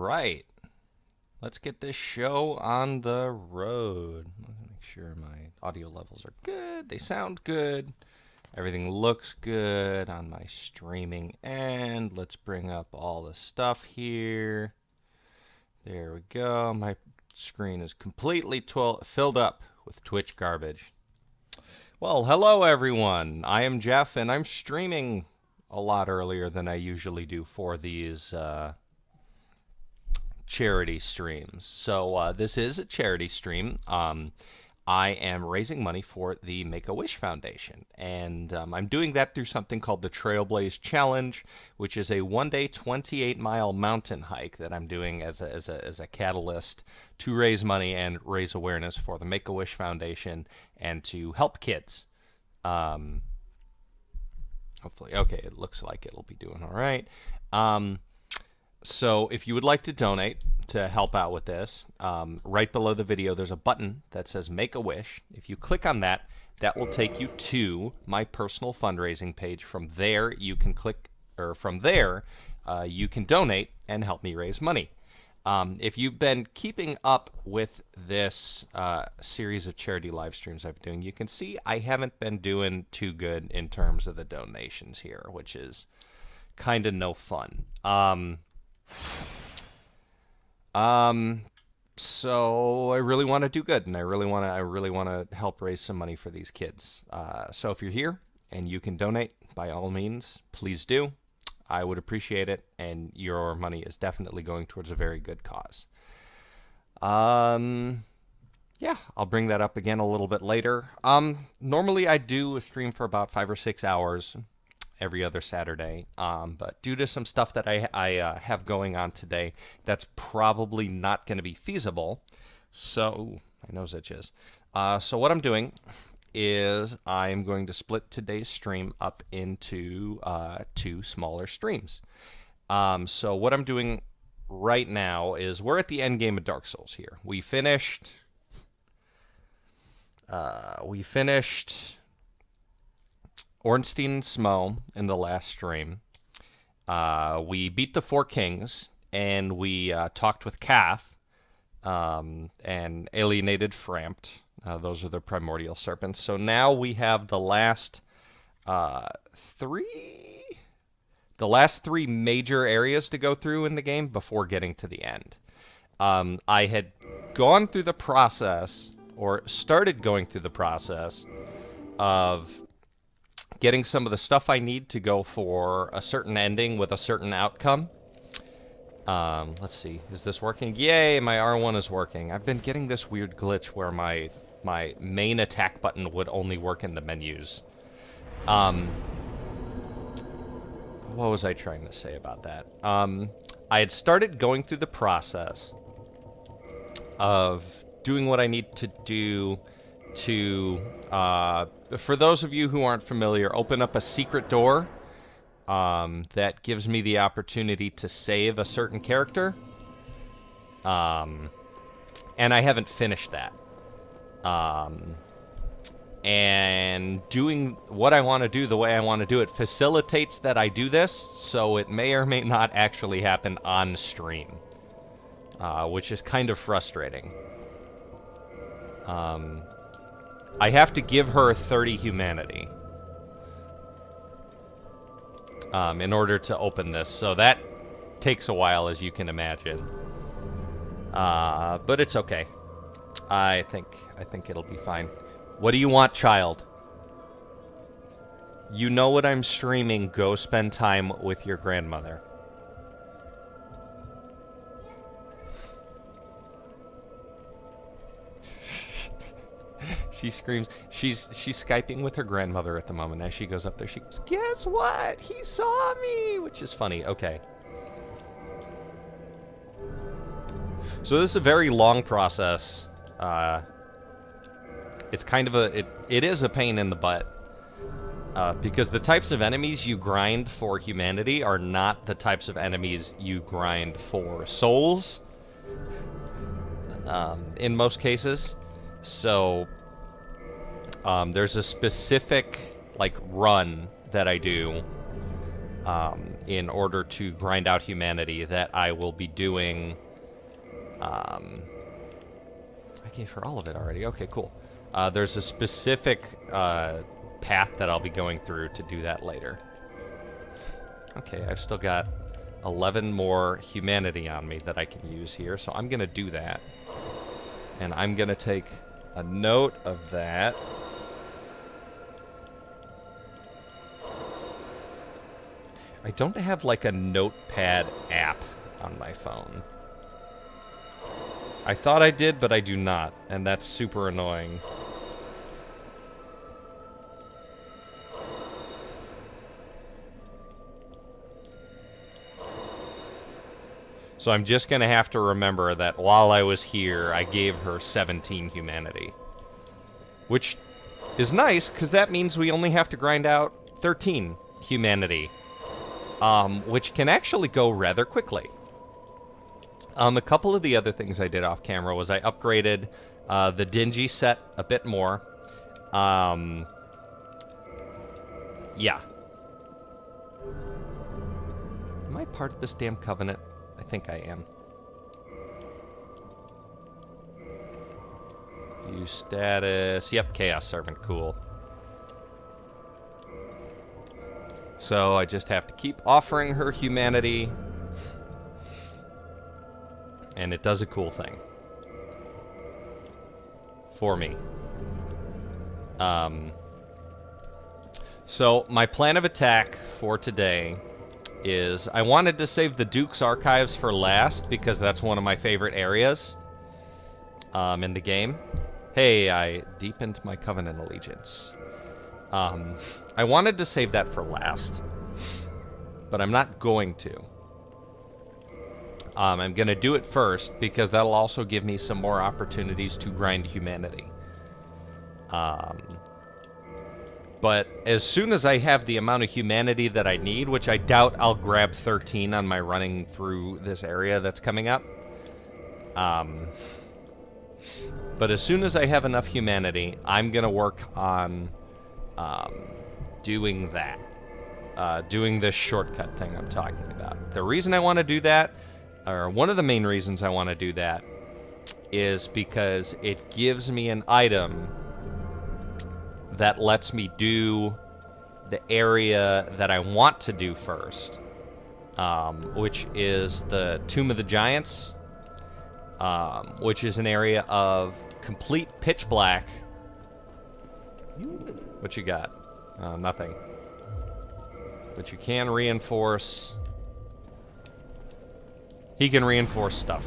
right. Let's get this show on the road. Let me make sure my audio levels are good. They sound good. Everything looks good on my streaming end. Let's bring up all the stuff here. There we go. My screen is completely filled up with Twitch garbage. Well, hello everyone. I am Jeff, and I'm streaming a lot earlier than I usually do for these charity streams. So this is a charity stream. I am raising money for the Make-A-Wish Foundation, and I'm doing that through something called the Trailblaze Challenge, which is a one-day 28-mile mountain hike that I'm doing as a catalyst to raise money and raise awareness for the Make-A-Wish Foundation and to help kids. Hopefully, okay, it looks like it'll be doing all right. So if you would like to donate to help out with this, right below the video there's a button that says Make a Wish. If you click on that, that will take you to my personal fundraising page. From there you can you can donate and help me raise money. If you've been keeping up with this series of charity live streams I've been doing, you can see I haven't been doing too good in terms of the donations here, which is kind of no fun. So I really want to do good, and I really want to help raise some money for these kids. So if you're here and you can donate, by all means, please do. I would appreciate it, and your money is definitely going towards a very good cause. Yeah, I'll bring that up again a little bit later. Normally I do a stream for about 5 or 6 hours every other Saturday, but due to some stuff that I have going on today, that's probably not going to be feasible. So my nose itches. So what I'm doing is I'm going to split today's stream up into 2 smaller streams. So what I'm doing right now is we're at the Endgame of Dark Souls here. We finished Ornstein and Smo in the last stream. We beat the 4 kings, and we talked with Kath and alienated Frampt. Those are the primordial serpents. So now we have the last 3 major areas to go through in the game before getting to the end. I had gone through the process, or started going through the process, of getting some of the stuff I need to go for a certain ending with a certain outcome. Let's see, is this working? Yay, my R1 is working. I've been getting this weird glitch where my main attack button would only work in the menus. What was I trying to say about that? I had started going through the process of doing what I need to do to, for those of you who aren't familiar, open up a secret door that gives me the opportunity to save a certain character. And I haven't finished that. And doing what I want to do the way I want to do it facilitates that I do this, so it may or may not actually happen on stream, which is kind of frustrating. I have to give her 30 humanity in order to open this, so that takes a while, as you can imagine. But it's okay. I think it'll be fine. What do you want, child? You know what I'm streaming. Go spend time with your grandmother. She screams. She's Skyping with her grandmother at the moment. As she goes up there, she goes, "Guess what? He saw me," which is funny. Okay. So this is a very long process. It's kind of it is a pain in the butt. Because the types of enemies you grind for humanity are not the types of enemies you grind for souls. In most cases. So there's a specific run that I do in order to grind out humanity that I will be doing. I gave her all of it already. Okay, cool. There's a specific path that I'll be going through to do that later. Okay, I've still got 11 more humanity on me that I can use here, so I'm going to do that. And I'm going to take a note of that. I don't have like a notepad app on my phone. I thought I did, but I do not, and that's super annoying. So I'm just going to have to remember that while I was here, I gave her 17 humanity. Which is nice, because that means we only have to grind out 13 humanity. Which can actually go rather quickly. A couple of the other things I did off camera was I upgraded the Dingy set a bit more. Yeah. Am I part of this damn covenant? I think I am. View status. Yep, Chaos Servant. Cool. So I just have to keep offering her humanity. And it does a cool thing. For me. So my plan of attack for today is I wanted to save the Duke's Archives for last because that's one of my favorite areas in the game. Hey, I deepened my Covenant allegiance. I wanted to save that for last, but I'm not going to. I'm going to do it first because that'll also give me some more opportunities to grind humanity. But as soon as I have the amount of humanity that I need, which I doubt I'll grab 13 on my running through this area that's coming up. But as soon as I have enough humanity, I'm going to work on doing that. Doing this shortcut thing I'm talking about. The reason I want to do that, or one of the main reasons I want to do that, is because it gives me an item that lets me do the area that I want to do first, which is the Tomb of the Giants, which is an area of complete pitch black. What you got? Nothing. But you can reinforce. He can reinforce stuff.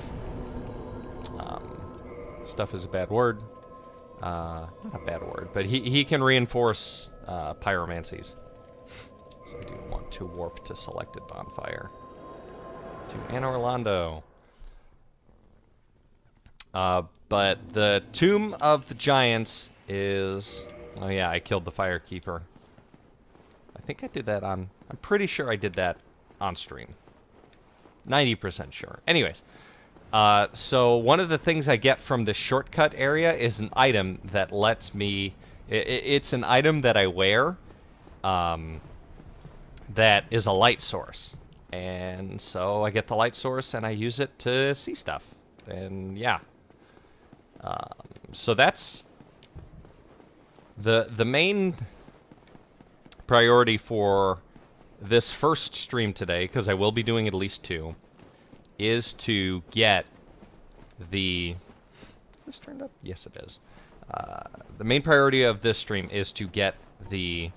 Stuff is a bad word. Not a bad word, but he can reinforce pyromancies. So I do want to warp to selected bonfire. To Anna Orlando. But the Tomb of the Giants is... Oh yeah, I killed the Firekeeper. I think I did that on... I'm pretty sure I did that on stream. 90% sure. Anyways. So one of the things I get from the shortcut area is an item that lets me... It's an item that I wear that is a light source. And so I get the light source and I use it to see stuff. And yeah. So that's... The main priority for this first stream today, because I will be doing at least 2, is to get the... Is this turned up? Yes, it is. The main priority of this stream is to get the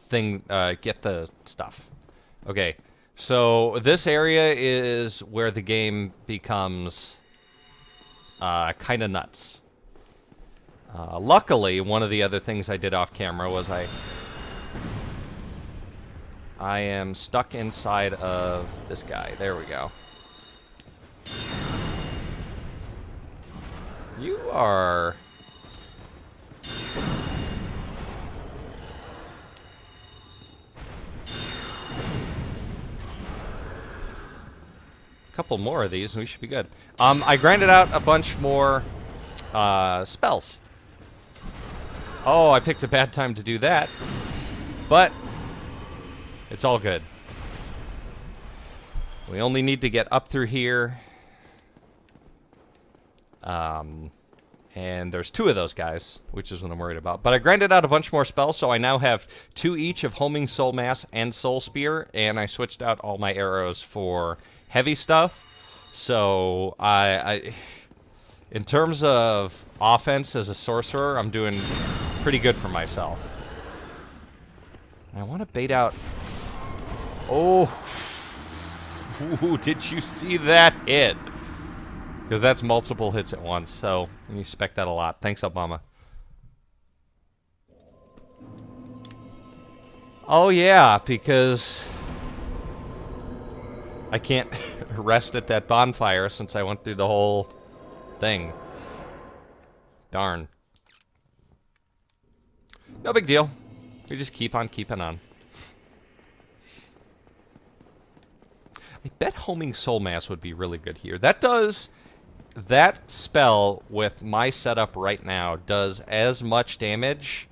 thing, get the stuff. Okay, so this area is where the game becomes kind of nuts. Luckily, one of the other things I did off camera was I am stuck inside of this guy. There we go. You are... A couple more of these and we should be good. I grinded out a bunch more spells. Oh, I picked a bad time to do that. But It's all good. We only need to get up through here. And there's 2 of those guys, which is what I'm worried about. But I grinded out a bunch more spells, so I now have 2 each of Homing Soul Mass and Soul Spear, and I switched out all my arrows for heavy stuff. So in terms of offense as a sorcerer, I'm doing pretty good for myself. And I want to bait out... Oh! Ooh, did you see that hit? Because that's multiple hits at once, so you expect that a lot. Thanks, Obama. Oh, yeah, because I can't rest at that bonfire since I went through the whole thing. Darn. No big deal. We just keep on keeping on. I bet Homing Soul Mass would be really good here. That spell, with my setup right now, does as much damage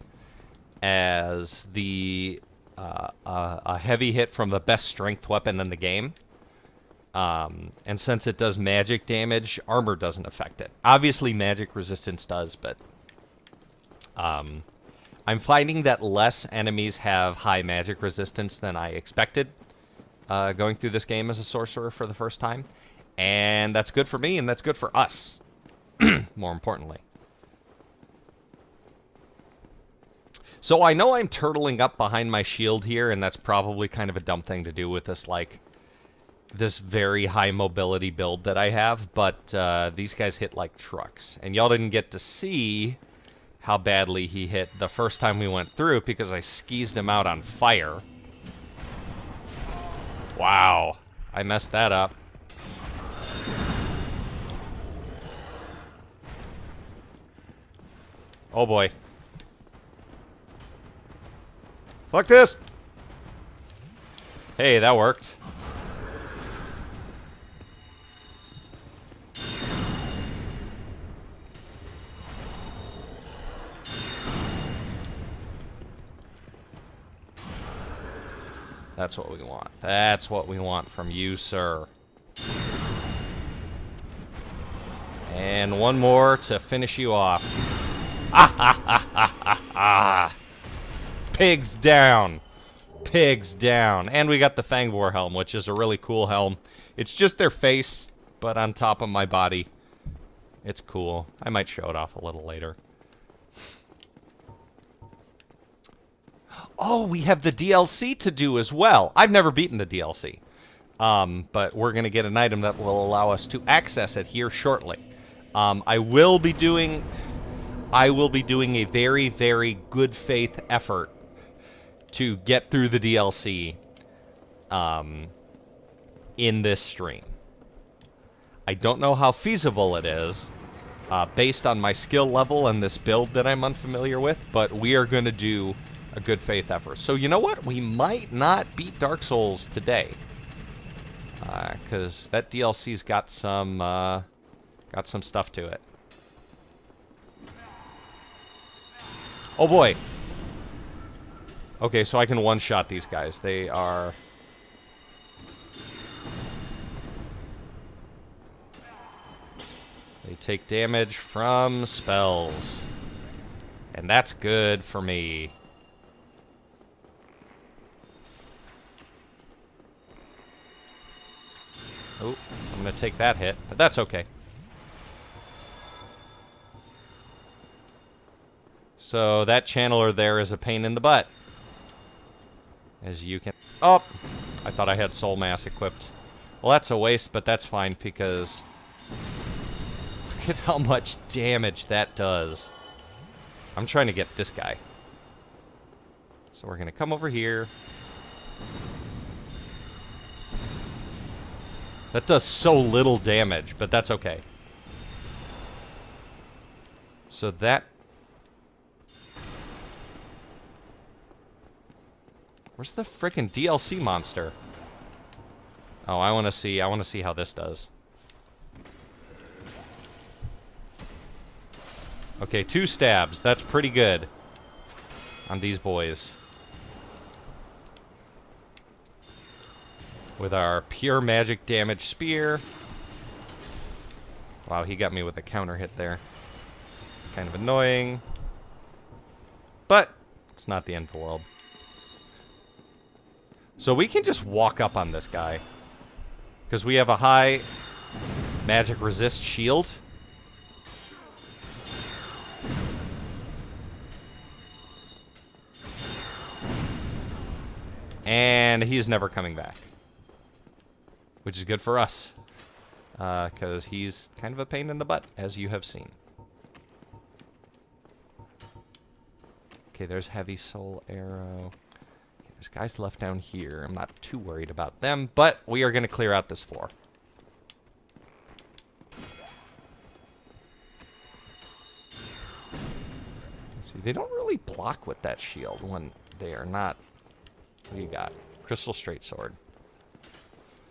as a heavy hit from the best strength weapon in the game. And since it does magic damage, armor doesn't affect it. Obviously, magic resistance does, but I'm finding that less enemies have high magic resistance than I expected going through this game as a sorcerer for the first time. And that's good for me, and that's good for us, more importantly. So I know I'm turtling up behind my shield here, and that's probably kind of a dumb thing to do with this very high mobility build that I have, but these guys hit like trucks. And y'all didn't get to see how badly he hit the first time we went through because I skeezed him out on fire. Wow, I messed that up. Oh boy. Fuck this! Hey, that worked. That's what we want. That's what we want from you, sir. And one more to finish you off. Pigs down. Pigs down. And we got the Fangboar helm, which is a really cool helm. It's just their face, but on top of my body. It's cool. I might show it off a little later. Oh, we have the DLC to do as well. I've never beaten the DLC. But we're going to get an item that will allow us to access it here shortly. I will be doing a very, very good faith effort to get through the DLC in this stream. I don't know how feasible it is based on my skill level and this build that I'm unfamiliar with, but we are going to do a good faith effort. So you know what? We might not beat Dark Souls today. Because that DLC's got some stuff to it. Oh boy. Okay, so I can one-shot these guys. They are... They take damage from spells. And that's good for me. Oh, I'm going to take that hit, but that's okay. So that channeler there is a pain in the butt. As you can... Oh! I thought I had Soul Mass equipped. Well, that's a waste, but that's fine because... Look at how much damage that does. I'm trying to get this guy. So we're going to come over here. That does so little damage, but that's okay. So that... Where's the frickin' DLC monster? Oh, I want to see how this does. Okay, 2 stabs. That's pretty good on these boys. with our pure magic damage spear. Wow, he got me with a counter hit there. Kind of annoying. But it's not the end of the world. So we can just walk up on this guy. Because we have a high magic resist shield. And he's never coming back. Which is good for us. Because he's kind of a pain in the butt, as you have seen. Okay, there's Heavy Soul Arrow. Okay, there's guys left down here. I'm not too worried about them, but we are going to clear out this floor. Let's see, they don't really block with that shield when they are not... What do you got? Crystal Straight Sword.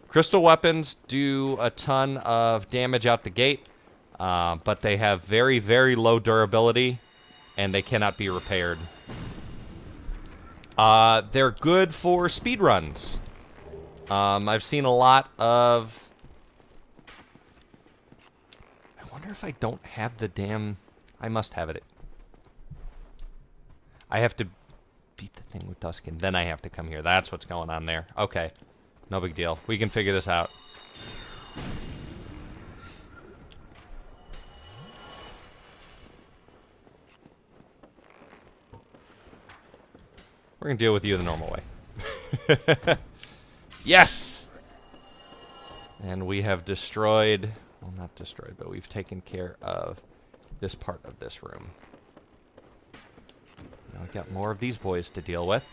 Crystal weapons do a ton of damage out the gate, but they have very, very low durability, and they cannot be repaired. They're good for speedruns. I've seen a lot of... I wonder if I don't have the damn... I must have it. I have to beat the thing with Duskin, then I have to come here. That's what's going on there. Okay. No big deal. We can figure this out. We're going to deal with you the normal way. Yes! And we have destroyed... Well, not destroyed, but we've taken care of this part of this room. Now we've got more of these boys to deal with.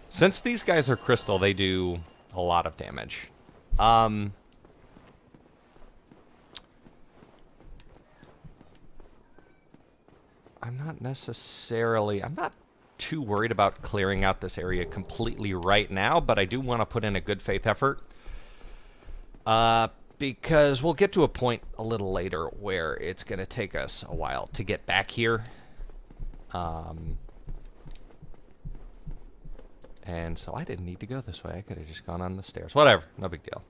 Since these guys are crystal, they do a lot of damage. I'm not too worried about clearing out this area completely right now, but I do want to put in a good faith effort. Because we'll get to a point a little later where it's going to take us a while to get back here. And so I didn't need to go this way. I could have just gone on the stairs. Whatever. No big deal.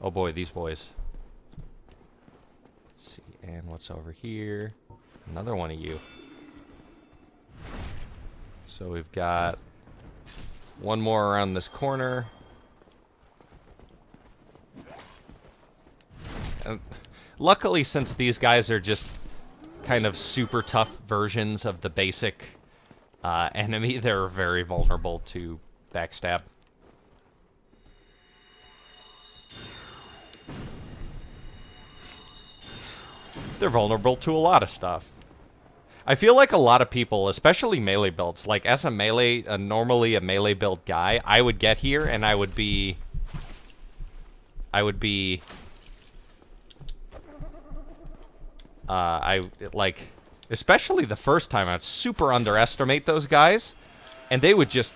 Oh boy, these boys. Let's see. And what's over here? Another one of you. So we've got one more around this corner. And luckily, since these guys are just kind of super tough versions of the basic enemy, they're very vulnerable to backstab. They're vulnerable to a lot of stuff. I feel like a lot of people, especially melee builds, like as a melee, normally a melee build guy, I would get here and I would be especially the first time, I'd super underestimate those guys, and they would just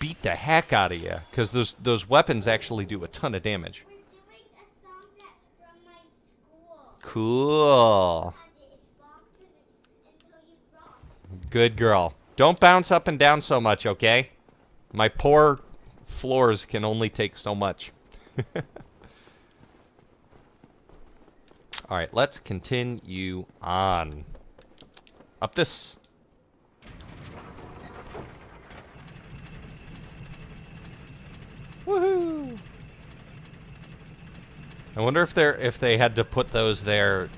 beat the heck out of you, because those weapons actually do a ton of damage. We're doing a song that's from my school. Cool. Until you drop. Good girl. Don't bounce up and down so much, okay? My poor floors can only take so much. Alright, let's continue on. Up this. Woohoo! I wonder if they had to put those there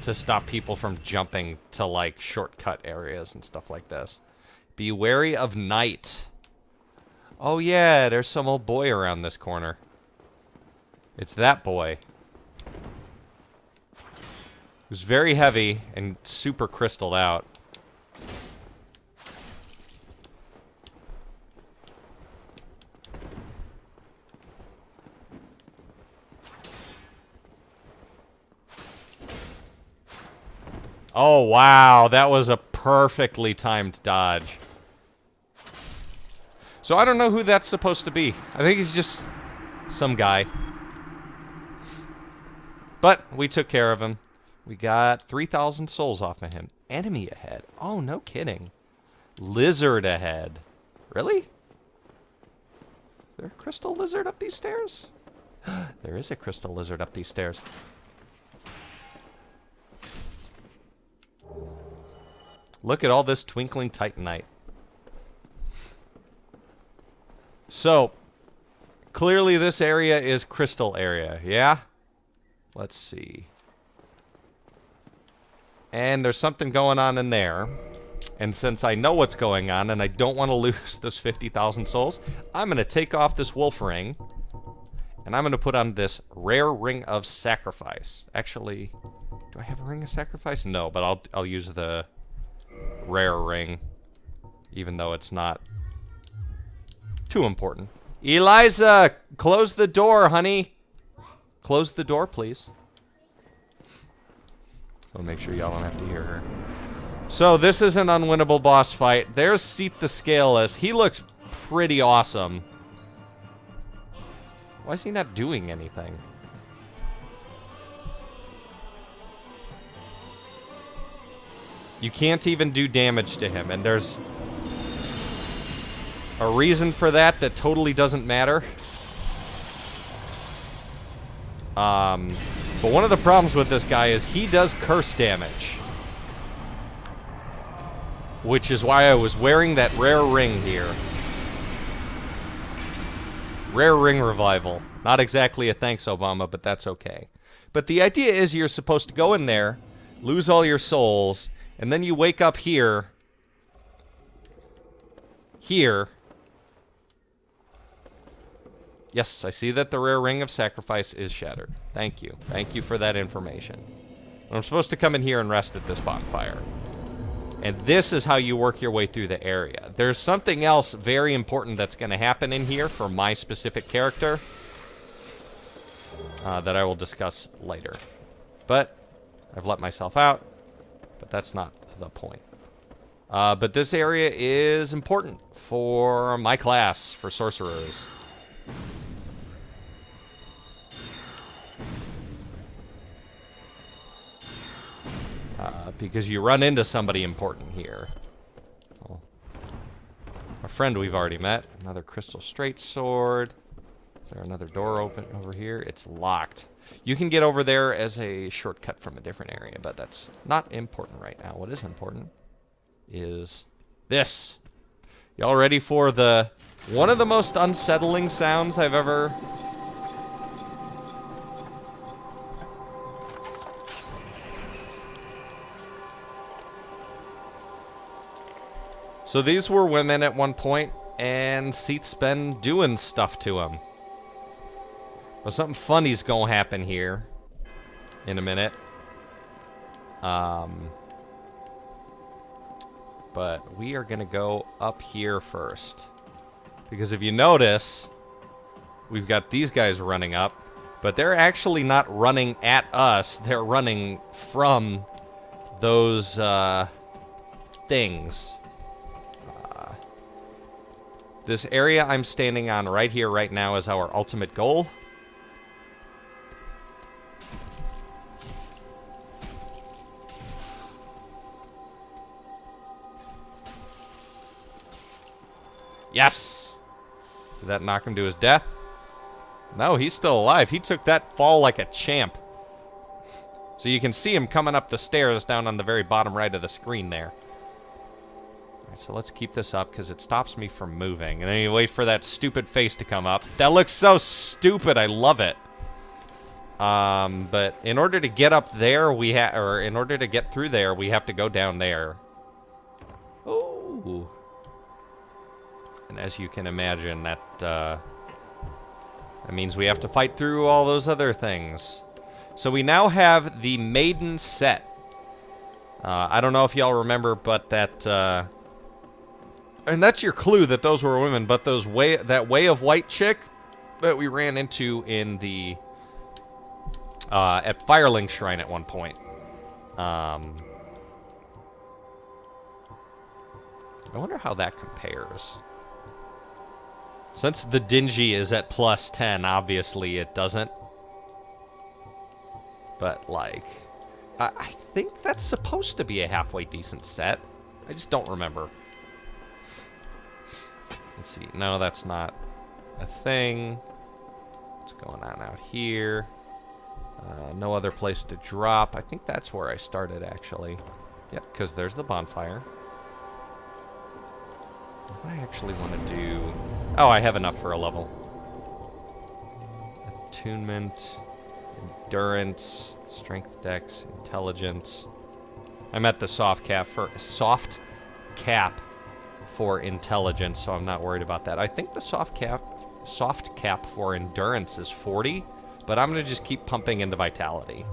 to stop people from jumping to like shortcut areas and stuff like this. Be wary of night. Oh yeah, there's some old boy around this corner. It's that boy. Who's very heavy and super crystalled out. Oh, wow. That was a perfectly timed dodge. So I don't know who that's supposed to be. I think he's just some guy. But we took care of him. We got 3,000 souls off of him. Enemy ahead. Oh, no kidding. Lizard ahead. Really? Is there a crystal lizard up these stairs? There is a crystal lizard up these stairs. Look at all this twinkling titanite. So, clearly this area is crystal area, yeah? Let's see. And there's something going on in there. And since I know what's going on and I don't want to lose this 50,000 souls, I'm going to take off this wolf ring. And I'm going to put on this rare ring of sacrifice. Actually, do I have a ring of sacrifice? No, but I'll use the rare ring. Even though it's not too important. Eliza, close the door, honey. Close the door, please. So make sure y'all don't have to hear her. So this is an unwinnable boss fight. There's Seath the Scaleless. He looks pretty awesome. Why is he not doing anything? You can't even do damage to him, and there's a reason for that that totally doesn't matter. But one of the problems with this guy is he does curse damage. Which is why I was wearing that rare ring here. Rare ring revival. Not exactly a thanks, Obama, but that's okay. But the idea is you're supposed to go in there, lose all your souls, and then you wake up here. Here. Yes, I see that the rare ring of sacrifice is shattered. Thank you. Thank you for that information. I'm supposed to come in here and rest at this bonfire. And this is how you work your way through the area. There's something else very important that's going to happen in here for my specific character that I will discuss later. But I've let myself out, but that's not the point. But this area is important for my class, for sorcerers. Because you run into somebody important here. Oh. A friend we've already met. Another crystal straight sword. Is there another door open over here? It's locked. You can get over there as a shortcut from a different area, but that's not important right now. What is important is this. Y'all ready for the one of the most unsettling sounds I've ever... So these were women at one point, and Seath's been doing stuff to them. But something funny's gonna happen here in a minute. But we are gonna go up here first. Because if you notice, we've got these guys running up, but they're actually not running at us. They're running from those things. This area I'm standing on right here, right now, is our ultimate goal. Yes! Did that knock him to his death? No, he's still alive. He took that fall like a champ. So you can see him coming up the stairs down on the very bottom right of the screen there. So let's keep this up because it stops me from moving. And then you wait for that stupid face to come up. That looks so stupid. I love it. But in order to get up there, or in order to get through there, we have to go down there. Ooh. And as you can imagine, that means we have to fight through all those other things. So we now have the maiden set. I don't know if y'all remember, but that... and that's your clue that those were women, but that way of white chick that we ran into in the at Firelink Shrine at one point. I wonder how that compares. Since the dingy is at +10, obviously it doesn't. But, like, I think that's supposed to be a halfway decent set. I just don't remember. Let's see. No, that's not a thing. What's going on out here? No other place to drop. I think that's where I started, actually. Yep, because there's the bonfire. What I actually want to do... Oh, I have enough for a level. Attunement, endurance, strength, dex, intelligence. I'm at the soft cap for intelligence, so I'm not worried about that. I think the soft cap for endurance is 40, but I'm gonna just keep pumping into vitality,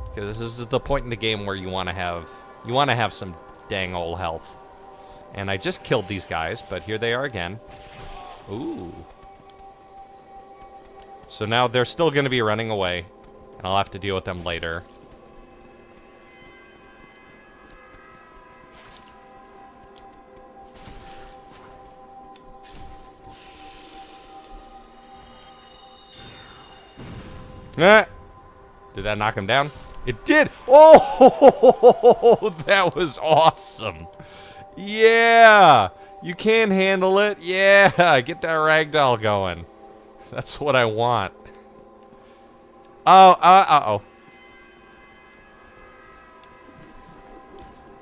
because this is the point in the game where you want to have some dang old health. And I just killed these guys, but here they are again. Ooh. So now they're still going to be running away, and I'll have to deal with them later. Ah! Did that knock him down? It did! Oh! That was awesome! Yeah! You can handle it. Yeah! Get that ragdoll going. That's what I want. Oh, uh-oh.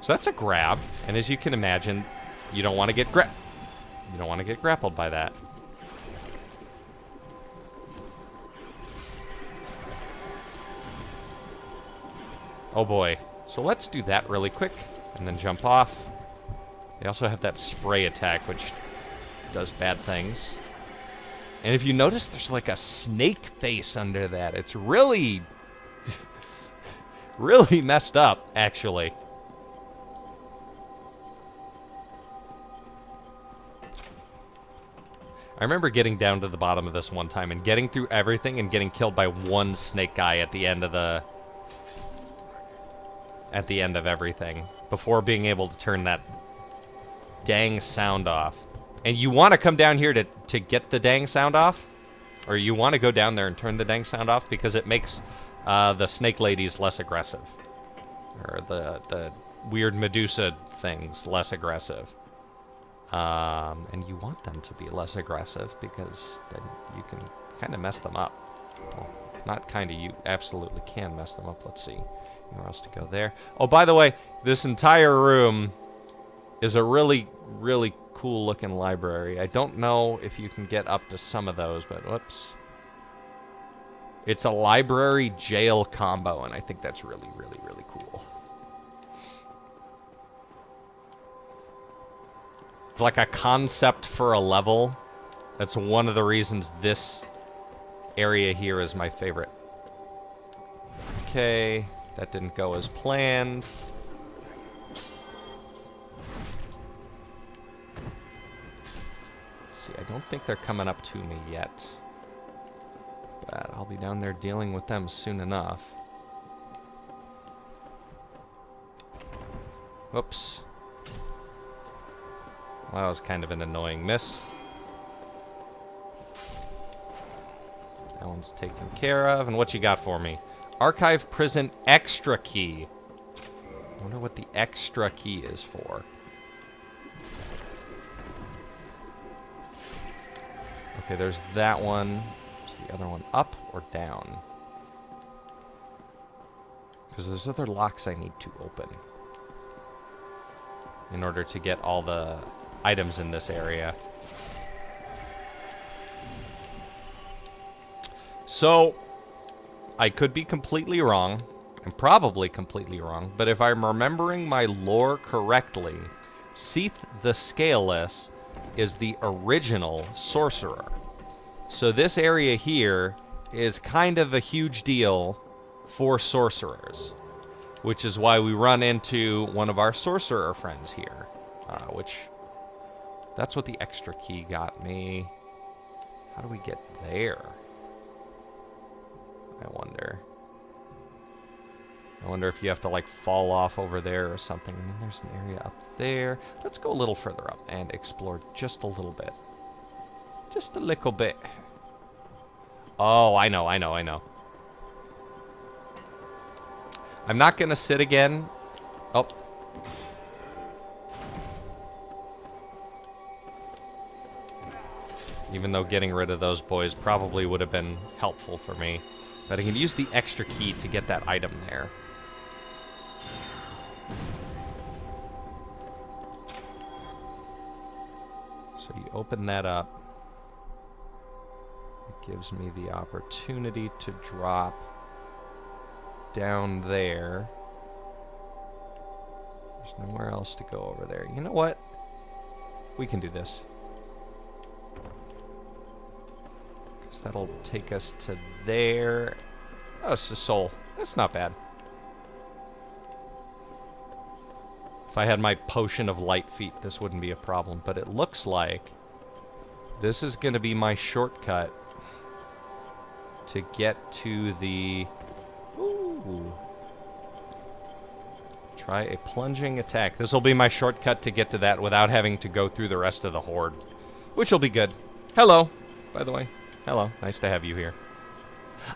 So that's a grab, and as you can imagine, you don't want to get grappled by that. Oh boy. So let's do that really quick, and then jump off. They also have that spray attack, which does bad things. And if you notice, there's like a snake face under that. It's really, really messed up, actually. I remember getting down to the bottom of this one time and getting through everything and getting killed by one snake guy at the end of everything before being able to turn that dang sound off. And you want to come down here to get the dang sound off? Or you want to go down there and turn the dang sound off because it makes the snake ladies less aggressive. Or the weird Medusa things less aggressive. And you want them to be less aggressive because then you can kind of mess them up. Well, not kind of, you absolutely can mess them up. Let's see. Anywhere else to go there? Oh, by the way, this entire room is a really, really cool looking library. I don't know if you can get up to some of those, but whoops. It's a library jail combo, and I think that's really, really, really cool. Like a concept for a level. That's one of the reasons this area here is my favorite. Okay, that didn't go as planned. Let's see, I don't think they're coming up to me yet. But I'll be down there dealing with them soon enough. Whoops. Well, that was kind of an annoying miss. That one's taken care of. And what you got for me? Archive Prison Extra Key. I wonder what the extra key is for. Okay, there's that one. Is the other one up or down? Because there's other locks I need to open in order to get all the items in this area. So, I could be completely wrong. I'm probably completely wrong. But if I'm remembering my lore correctly, Seath the Scaleless is the original sorcerer. So this area here is kind of a huge deal for sorcerers. Which is why we run into one of our sorcerer friends here. Which... That's what the extra key got me. How do we get there? I wonder if you have to, like, fall off over there or something. And then there's an area up there. Let's go a little further up and explore just a little bit. Just a little bit. Oh, I know. I'm not going to sit again. Oh. Even though getting rid of those boys probably would have been helpful for me. But I can use the extra key to get that item there. So you open that up. It gives me the opportunity to drop down there. There's nowhere else to go over there. You know what? We can do this. Because that'll take us to there. Oh, it's a soul. That's not bad. If I had my potion of light feet, this wouldn't be a problem. But it looks like this is going to be my shortcut to get to the... Ooh. Try a plunging attack. This will be my shortcut to get to that without having to go through the rest of the horde. Which will be good. Hello, by the way. Hello. Nice to have you here.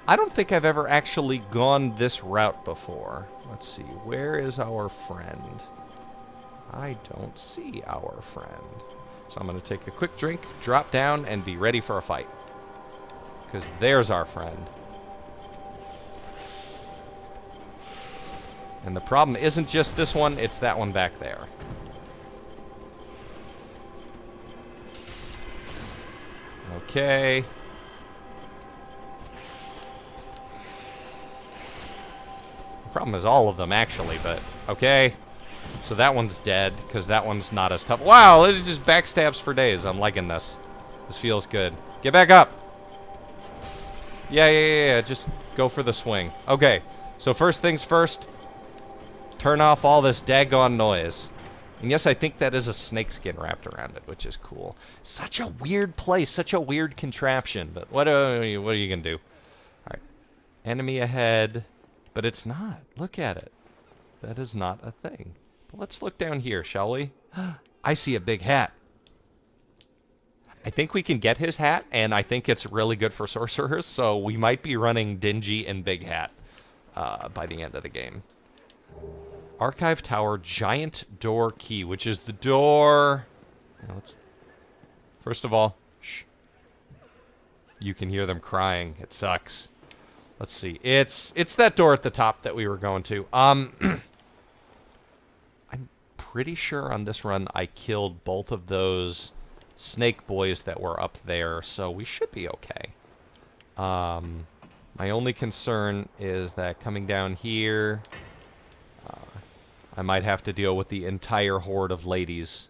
I don't think I've ever actually gone this route before. Let's see. Where is our friend? I don't see our friend. So I'm going to take a quick drink, drop down, and be ready for a fight. Because there's our friend. And the problem isn't just this one, it's that one back there. Okay. The problem is all of them, actually, but okay. So that one's dead, because that one's not as tough. Wow, it just backstabs for days. I'm liking this. This feels good. Get back up! Yeah. Just go for the swing. Okay, so first things first. Turn off all this daggone noise. And yes, I think that is a snakeskin wrapped around it, which is cool. Such a weird place, such a weird contraption, but what are you going to do? All right. Enemy ahead, but it's not. Look at it. That is not a thing. But let's look down here, shall we? I see a big hat. I think we can get his hat, and I think it's really good for sorcerers, so we might be running Dingy and Big Hat by the end of the game. Archive Tower, Giant Door Key, which is the door... First of all, shh. You can hear them crying. It sucks. Let's see. It's that door at the top that we were going to. I'm pretty sure on this run I killed both of those snake boys that were up there, so we should be okay. My only concern is that coming down here... I might have to deal with the entire horde of ladies.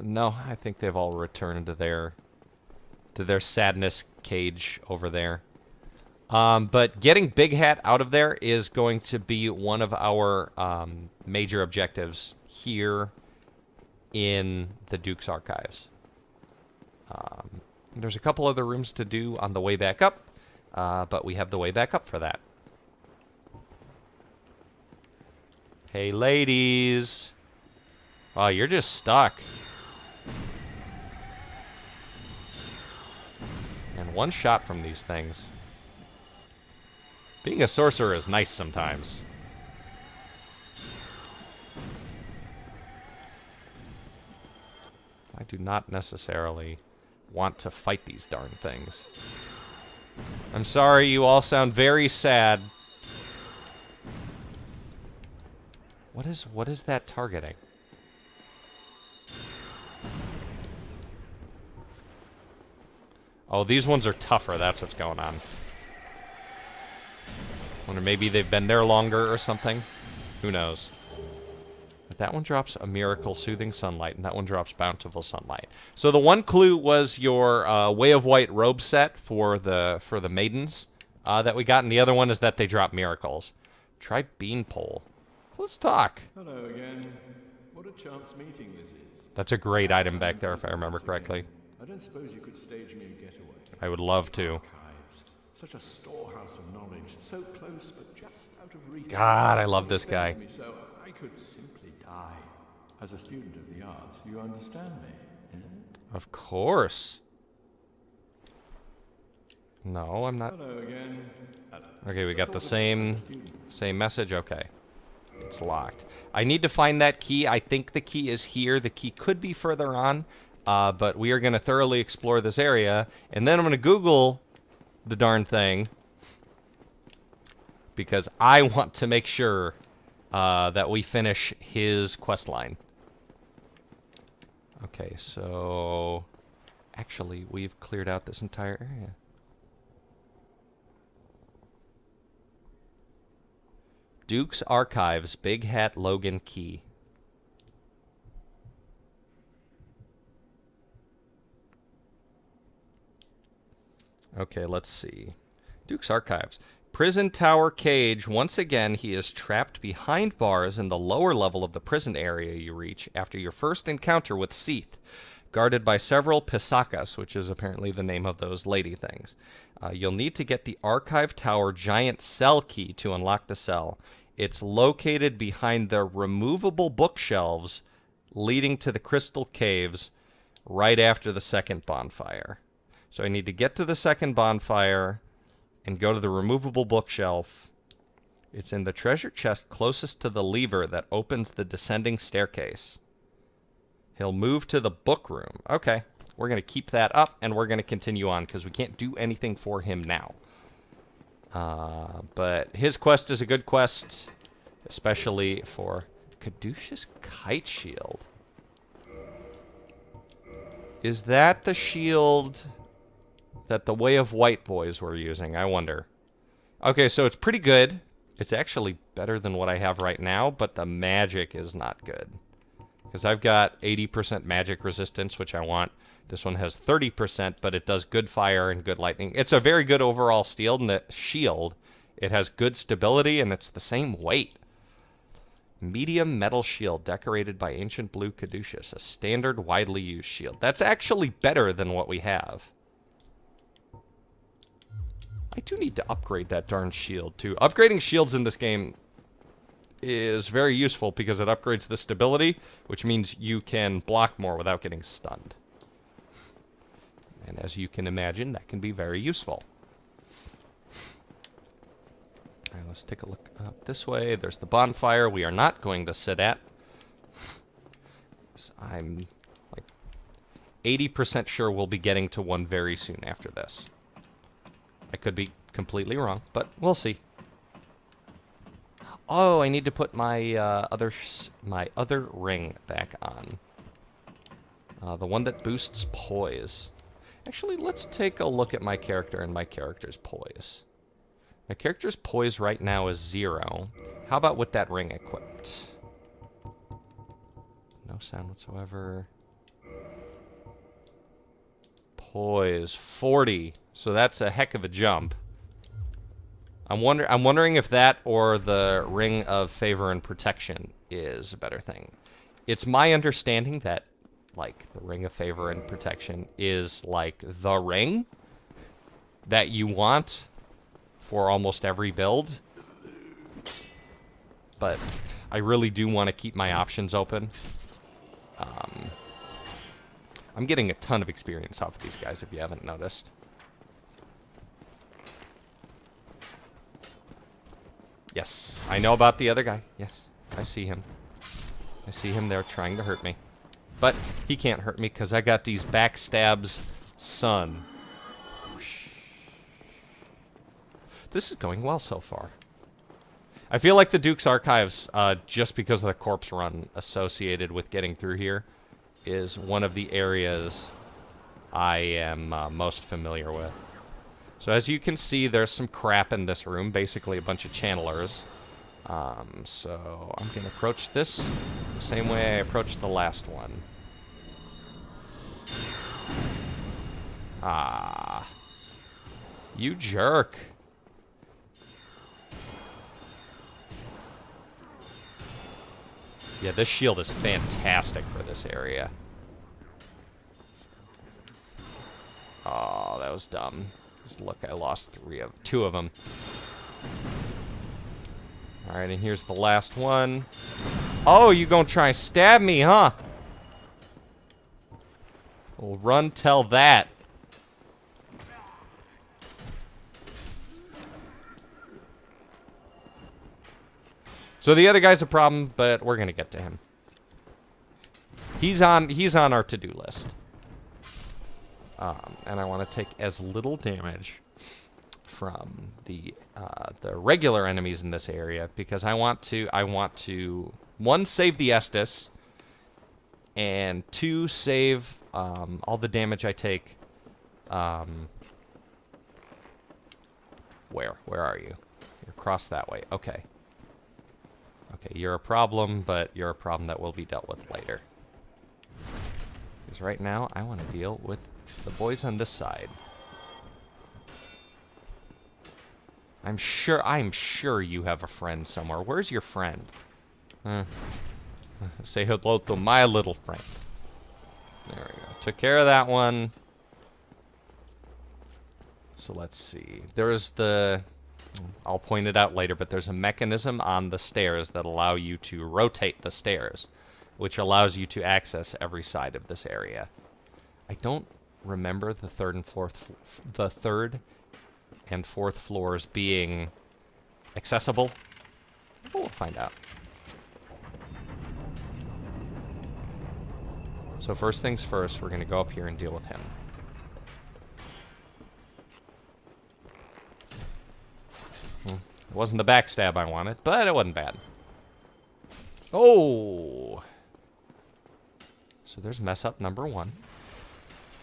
No, I think they've all returned to their sadness cage over there. But getting Big Hat out of there is going to be one of our major objectives here in the Duke's Archives. There's a couple other rooms to do on the way back up, but we have the way back up for that. Hey, ladies. Oh, you're just stuck. And one shot from these things. Being a sorcerer is nice sometimes. I do not necessarily want to fight these darn things. I'm sorry, you all sound very sad. What is that targeting? Oh, these ones are tougher. That's what's going on. Wonder maybe they've been there longer or something. Who knows? But that one drops a miracle soothing sunlight, and that one drops bountiful sunlight. So the one clue was your Way of White robe set for the maidens that we got, and the other one is that they drop miracles. Try beanpole. Let's talk. Hello again. What a chance meeting this is. That's a great item back there, if I remember correctly. I don't suppose you could stage me a getaway. I would love to. Archives. Such a storehouse of knowledge, so close but just out of reach. God, I love this guy. Me so I could simply die. As a student of the arts, you understand me. Yeah? Of course. No, I'm not. Hello again. Okay, we I got the thought of you as a same student. message. Okay. It's locked. I need to find that key. I think the key is here. The key could be further on, but we are going to thoroughly explore this area, and then I'm going to Google the darn thing because I want to make sure that we finish his quest line. Okay, so actually, we've cleared out this entire area. Duke's Archives, Big Hat Logan Key. Okay, let's see. Duke's Archives. Prison Tower Cage. Once again, he is trapped behind bars in the lower level of the prison area you reach after your first encounter with Seath, guarded by several Pisakas, which is apparently the name of those lady things. You'll need to get the Archive Tower giant cell key to unlock the cell. It's located behind the removable bookshelves leading to the crystal caves right after the second bonfire. So I need to get to the second bonfire and go to the removable bookshelf. It's in the treasure chest closest to the lever that opens the descending staircase. He'll move to the book room. Okay, we're going to keep that up, and we're going to continue on because we can't do anything for him now. But his quest is a good quest, especially for Caduceus Kite Shield. Is that the shield that the Way of White boys were using? I wonder. Okay, so it's pretty good. It's actually better than what I have right now, but the magic is not good. Because I've got 80% magic resistance, which I want. This one has 30%, but it does good fire and good lightning. It's a very good overall shield. It has good stability, and it's the same weight. Medium metal shield decorated by ancient blue caduceus. A standard, widely used shield. That's actually better than what we have. I do need to upgrade that darn shield, too. Upgrading shields in this game is very useful because it upgrades the stability, which means you can block more without getting stunned. And as you can imagine, that can be very useful. All right, let's take a look up this way. There's the bonfire we are not going to sit at. So I'm like 80% sure we'll be getting to one very soon after this. I could be completely wrong, but we'll see. Oh, I need to put my other ring back on. The one that boosts poise. Actually, let's take a look at my character and my character's poise. My character's poise right now is 0. How about with that ring equipped? No sound whatsoever. Poise 40. So that's a heck of a jump. I'm wondering if that or the Ring of Favor and Protection is a better thing. It's my understanding that, like, the Ring of Favor and Protection is, like, the ring that you want for almost every build. But I really do want to keep my options open. I'm getting a ton of experience off of these guys, if you haven't noticed. Yes, I know about the other guy. Yes, I see him. I see him there trying to hurt me. But he can't hurt me because I got these backstabs, son. This is going well so far. I feel like the Duke's Archives, just because of the corpse run associated with getting through here, is one of the areas I am most familiar with. So as you can see, there's some crap in this room, basically a bunch of channelers. So I'm going to approach this the same way I approached the last one. Ah. You jerk. Yeah, this shield is fantastic for this area. Oh, that was dumb. Just look, I lost two of them. Alright, and here's the last one. Oh, you gonna try and stab me, huh? Well, run tell that. So the other guy's a problem, but we're gonna get to him. He's on our to-do list. And I want to take as little damage from the regular enemies in this area because I want to one, save the Estus, and two, save all the damage I take. Where are you? You're across that way. Okay. Okay, you're a problem, but you're a problem that will be dealt with later. Because right now, I want to deal with the boys on this side. I'm sure you have a friend somewhere. Where's your friend? Say hello to my little friend. There we go. Took care of that one. So let's see. There's the... I'll point it out later, but there's a mechanism on the stairs that allow you to rotate the stairs, which allows you to access every side of this area. I don't remember the third and fourth floors being accessible. But we'll find out. So first things first, we're going to go up here and deal with him. It wasn't the backstab I wanted, but it wasn't bad. Oh! So there's mess up number one.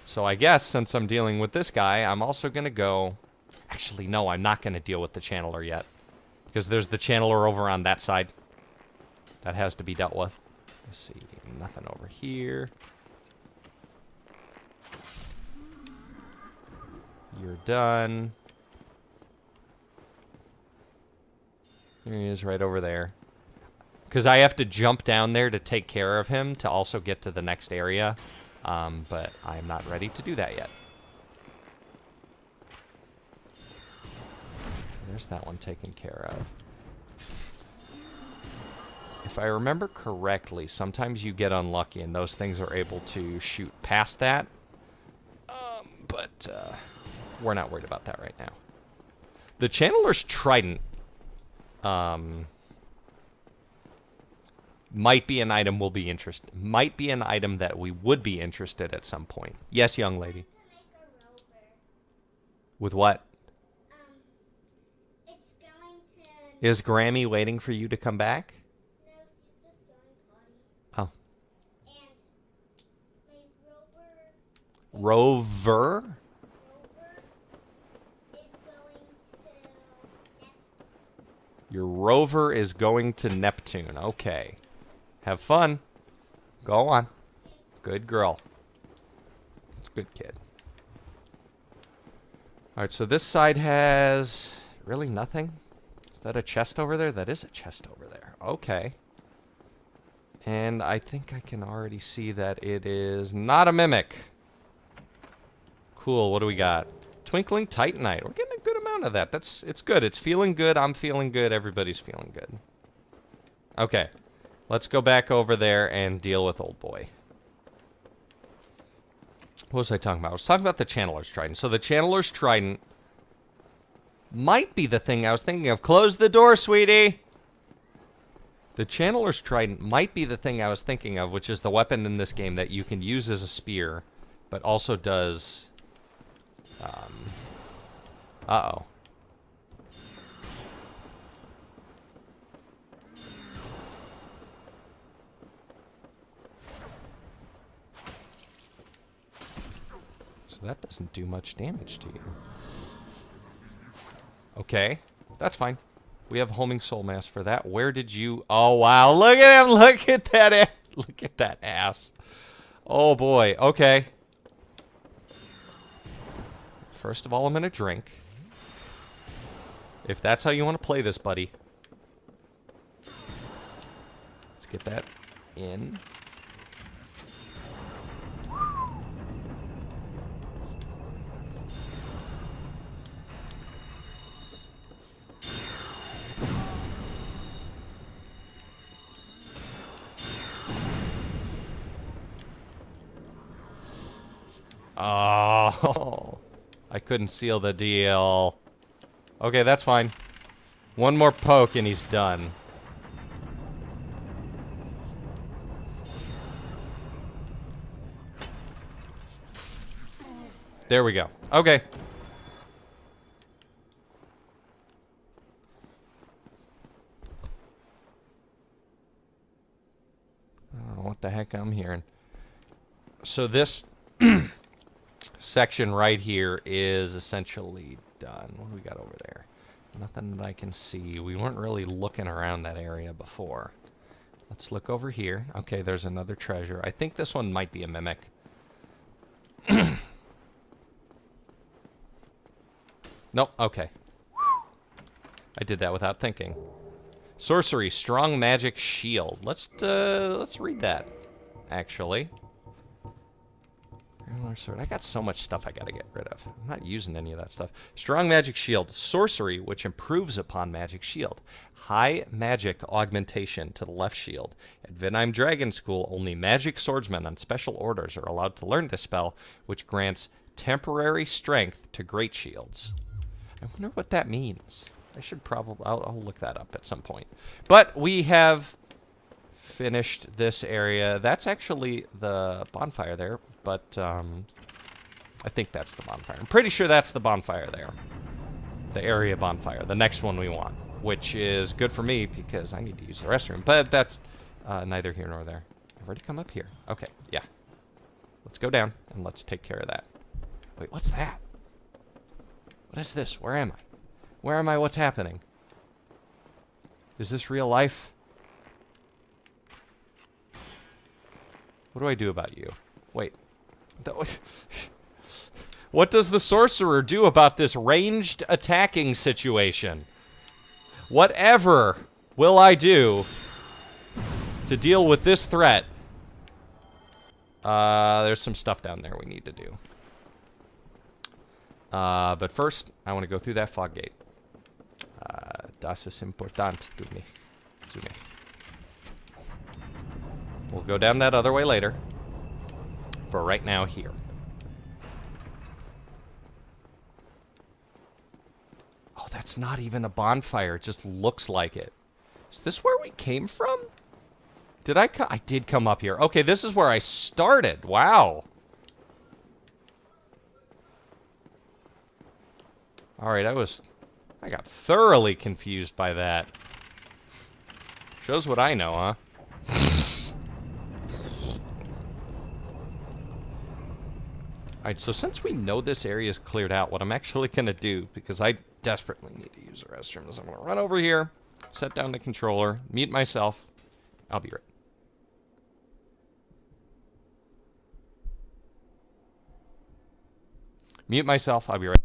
So I guess since I'm dealing with this guy, I'm also going to go... Actually, no, I'm not going to deal with the channeler yet. Because there's the channeler over on that side. That has to be dealt with. Let's see, nothing over here. You're done. There he is right over there. Because I have to jump down there to take care of him to also get to the next area. But I'm not ready to do that yet. There's that one taken care of. If I remember correctly, sometimes you get unlucky and those things are able to shoot past that. But we're not worried about that right now. The Channeler's Trident might be an item we'll be interested. Might be an item that we would be interested at some point. Yes, young lady. With what? It's going to... Is Grammy waiting for you to come back? No, she's just going potty. Oh. And my rover Rover? is going to Neptune. Your rover is going to Neptune. Okay. Have fun. Go on. Good girl. Good kid. Alright, so this side has really nothing. Is that a chest over there? That is a chest over there. Okay. And I think I can already see that it is not a mimic. Cool, what do we got? Twinkling Titanite. We're getting a good amount of that. It's good. It's feeling good. I'm feeling good. Everybody's feeling good. Okay. Let's go back over there and deal with old boy. What was I talking about? I was talking about the Channeler's Trident. So the Channeler's Trident might be the thing I was thinking of. Close the door, sweetie! The Channeler's Trident might be the thing I was thinking of, which is the weapon in this game that you can use as a spear, but also does... Uh-oh. So that doesn't do much damage to you. Okay, that's fine. We have homing soul mass for that. Where did you... Oh, wow. Look at him. Look at that. Look at that ass. Oh, boy. Okay. First of all, I'm going to drink. If that's how you want to play this, buddy. Let's get that in. Oh, I couldn't seal the deal. Okay, that's fine. One more poke and he's done. There we go. Okay. I don't know what the heck I'm hearing. So this section right here is essentially done. What do we got over there? Nothing that I can see. We weren't really looking around that area before. Let's look over here. Okay, there's another treasure. I think this one might be a mimic. Nope, okay. I did that without thinking. Sorcery, strong magic shield. Let's read that, actually. I got so much stuff I gotta get rid of. I'm not using any of that stuff. Strong magic shield. Sorcery, which improves upon magic shield. High magic augmentation to the left shield. At Vinheim Dragon School, only magic swordsmen on special orders are allowed to learn this spell, which grants temporary strength to great shields. I wonder what that means. I should probably... I'll look that up at some point. But we have finished this area. That's actually the bonfire there, but I think that's the bonfire. I'm pretty sure that's the bonfire there. The area bonfire. The next one we want, which is good for me because I need to use the restroom. But that's neither here nor there. I've already come up here. Okay, yeah. Let's go down and let's take care of that. Wait, what's that? What is this? Where am I? Where am I? What's happening? Is this real life? What do I do about you? Wait. What does the sorcerer do about this ranged attacking situation? Whatever will I do to deal with this threat? There's some stuff down there we need to do. But first, I want to go through that fog gate. Das ist important to me. We'll go down that other way later. But right now, here. Oh, that's not even a bonfire. It just looks like it. Is this where we came from? Did I did come up here. Okay, this is where I started. Wow. Alright, I got thoroughly confused by that. Shows what I know, huh? Alright, so since we know this area is cleared out, what I'm actually going to do, because I desperately need to use the restroom, is I'm going to run over here, set down the controller, mute myself. I'll be right. Mute myself, I'll be right.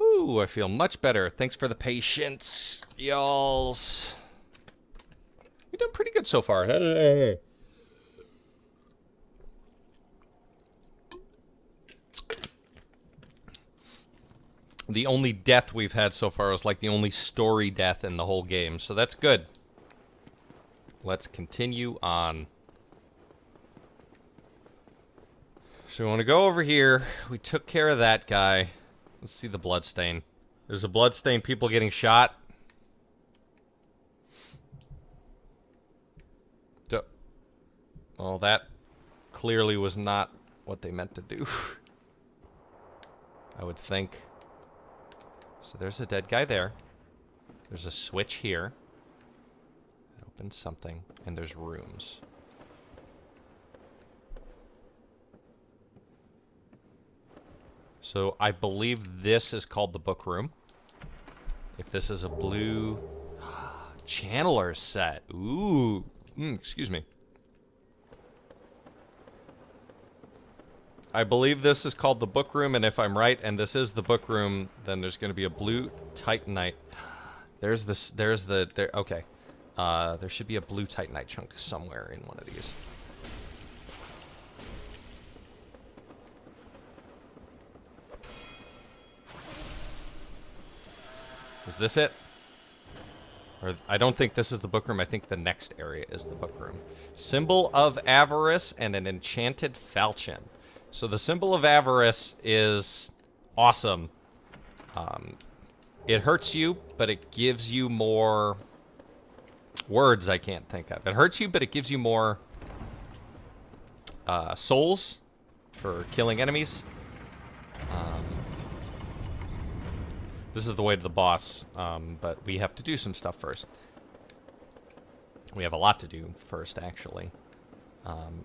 Ooh, I feel much better. Thanks for the patience, y'alls. We've done pretty good so far. The only death we've had so far was like the only story death in the whole game, so that's good. Let's continue on. So we want to go over here. We took care of that guy. Let's see the bloodstain. There's a bloodstain, people getting shot. Well, that clearly was not what they meant to do. I would think. So there's a dead guy there. There's a switch here. That opens something. And there's rooms. So I believe this is called the book room. If this is a blue channeler set. Ooh. Excuse me. I believe this is called the book room, and if I'm right, and this is the book room, then there's going to be a blue Titanite. There's this. There's the. There. Okay. There should be a blue Titanite chunk somewhere in one of these. Is this it? Or I don't think this is the book room. I think the next area is the book room. Symbol of avarice and an enchanted falchion. So the symbol of avarice is awesome. It hurts you, but it gives you more words I can't think of. It hurts you, but it gives you more souls for killing enemies. This is the way to the boss, but we have to do some stuff first. We have a lot to do first, actually,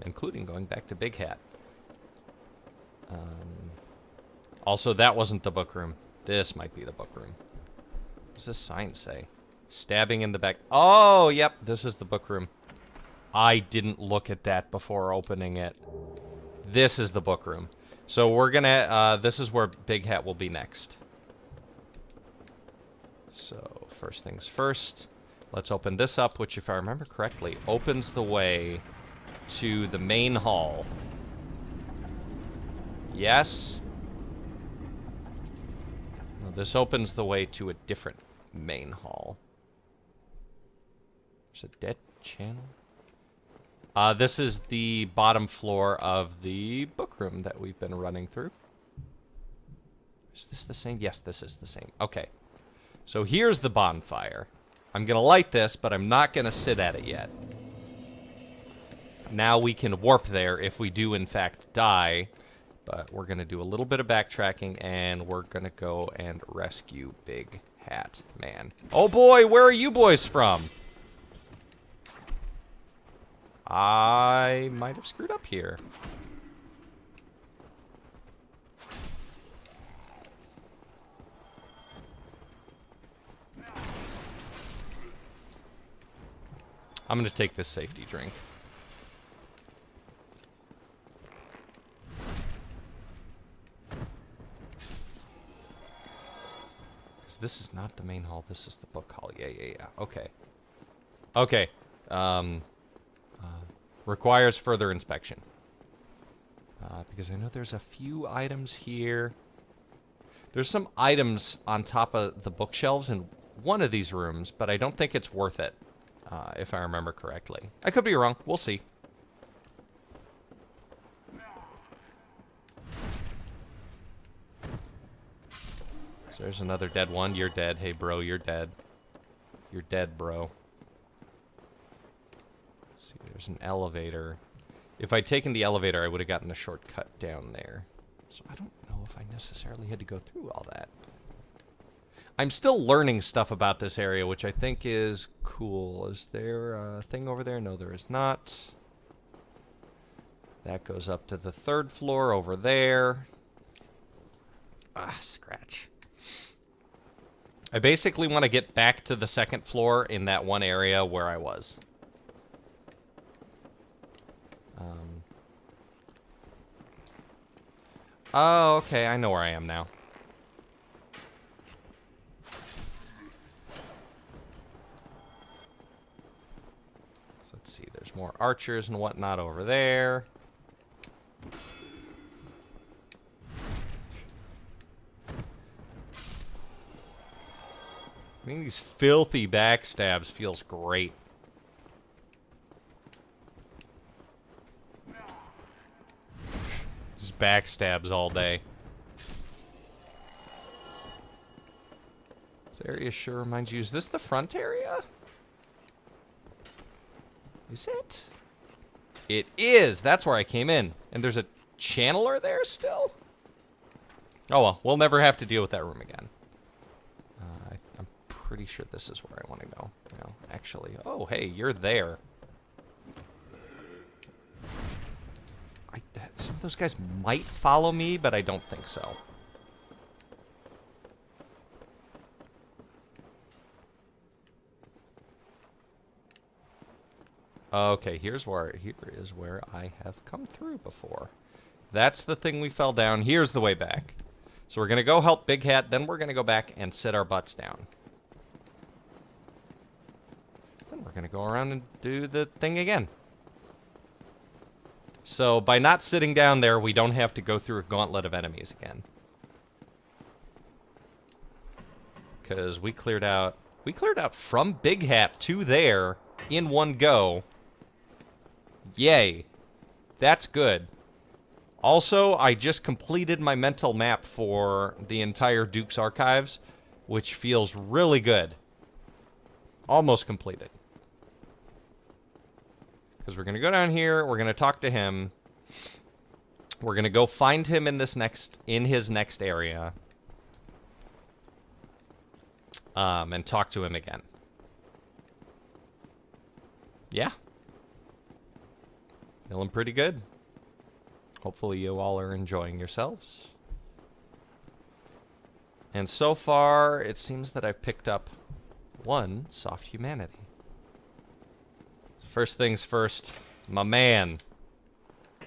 including going back to Big Hat. Also, that wasn't the book room. This might be the book room. What does this sign say? Stabbing in the back. Oh, yep, this is the book room. I didn't look at that before opening it. This is the book room. So we're gonna, this is where Big Hat will be next. So, first things first. Let's open this up, which, if I remember correctly, opens the way to the main hall. Yes. No, this opens the way to a different main hall. There's a dead channel. This is the bottom floor of the book room that we've been running through. Is this the same? Yes, this is the same. Okay. So here's the bonfire. I'm going to light this, but I'm not going to sit at it yet. Now we can warp there if we do, in fact, die. But we're going to do a little bit of backtracking, and we're going to go and rescue Big Hat Man. Oh boy, where are you boys from? I might have screwed up here. I'm going to take this safety drink. Because this is not the main hall. This is the book hall. Yeah. Okay. Okay. Requires further inspection. Because I know there's a few items here. There's some items on top of the bookshelves in one of these rooms, but I don't think it's worth it. If I remember correctly. I could be wrong. We'll see. So there's another dead one. You're dead. Hey, bro, you're dead. You're dead, bro. Let's see, there's an elevator. If I'd taken the elevator, I would have gotten a shortcut down there. So I don't know if I necessarily had to go through all that. I'm still learning stuff about this area, which I think is cool. Is there a thing over there? No, there is not. That goes up to the third floor over there. Ah, scratch. I basically want to get back to the second floor in that one area where I was. Oh, okay, I know where I am now. Let's see, there's more archers and whatnot over there. I mean, these filthy backstabs feels great. Just backstabs all day. This area sure reminds you. Is this the front area? Is it? It is. That's where I came in. And there's a channeler there still? Oh well, we'll never have to deal with that room again. I'm pretty sure this is where I want to go. No, actually. Oh, hey, you're there. Some of those guys might follow me, but I don't think so. Okay, here is where I have come through before. That's the thing we fell down. Here's the way back. So we're going to go help Big Hat, then we're going to go back and sit our butts down. Then we're going to go around and do the thing again. So by not sitting down there, we don't have to go through a gauntlet of enemies again. Because we cleared out from Big Hat to there in one go. Yay. That's good. Also, I just completed my mental map for the entire Duke's Archives, which feels really good. Almost completed. Because we're going to go down here, we're going to talk to him. We're going to go find him in his next area. And talk to him again. Yeah. Feeling pretty good. Hopefully you all are enjoying yourselves. And so far, it seems that I've picked up one soft humanity. First things first, my man.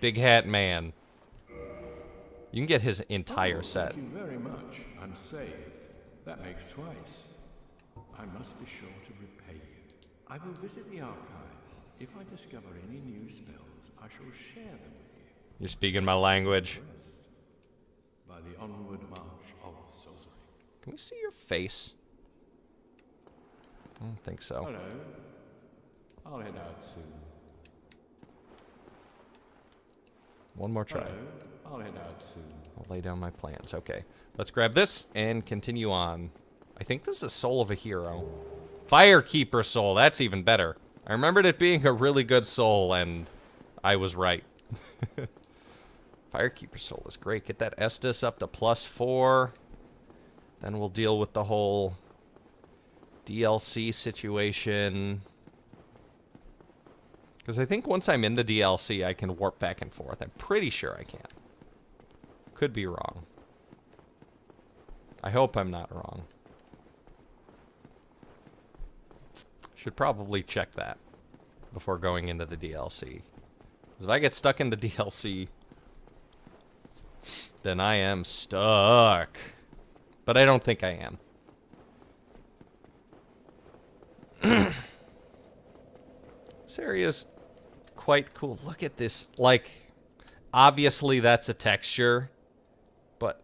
Big Hat Man. You can get his entire set. Thank you very much. I'm saved. That makes twice. I must be sure to repay you. I will visit the archives. If I discover any new spells, I shall share them with you. You're speaking my language. By the onward march of sorcery. Can we see your face? I don't think so. Hello. I'll head out soon. One more try. Hello. I'll head out soon. I'll lay down my plans. Okay. Let's grab this and continue on. I think this is a soul of a hero. Firekeeper soul. That's even better. I remembered it being a really good soul, and I was right. Firekeeper soul is great. Get that Estus up to +4. Then we'll deal with the whole DLC situation. Because I think once I'm in the DLC, I can warp back and forth. I'm pretty sure I can. Could be wrong. I hope I'm not wrong. Should probably check that before going into the DLC. Because if I get stuck in the DLC, then I am stuck. But I don't think I am. This area's quite cool. Look at this. Like, obviously that's a texture, but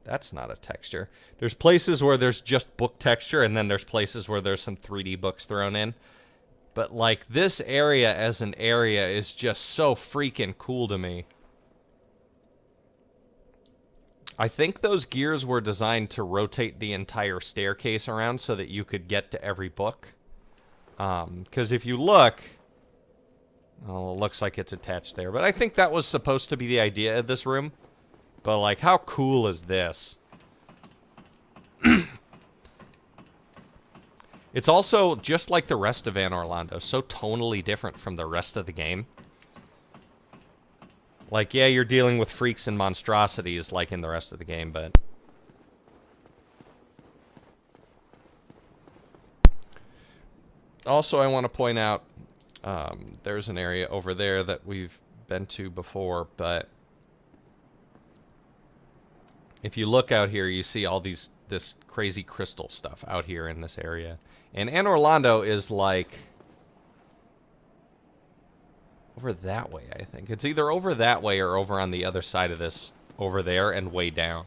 that's not a texture. There's places where there's just book texture, and then there's places where there's some 3D books thrown in. But, like, this area as an area is just so freaking cool to me. I think those gears were designed to rotate the entire staircase around so that you could get to every book. Because if you look... well, it looks like it's attached there. But I think that was supposed to be the idea of this room. But, like, how cool is this? It's also, just like the rest of Anne Orlando, so tonally different from the rest of the game. Like, yeah, you're dealing with freaks and monstrosities like in the rest of the game, but... also, I want to point out, there's an area over there that we've been to before, but... if you look out here, you see all this crazy crystal stuff out here in this area. And Anne Orlando is like... over that way, I think. It's either over that way or over on the other side of this, over there and way down.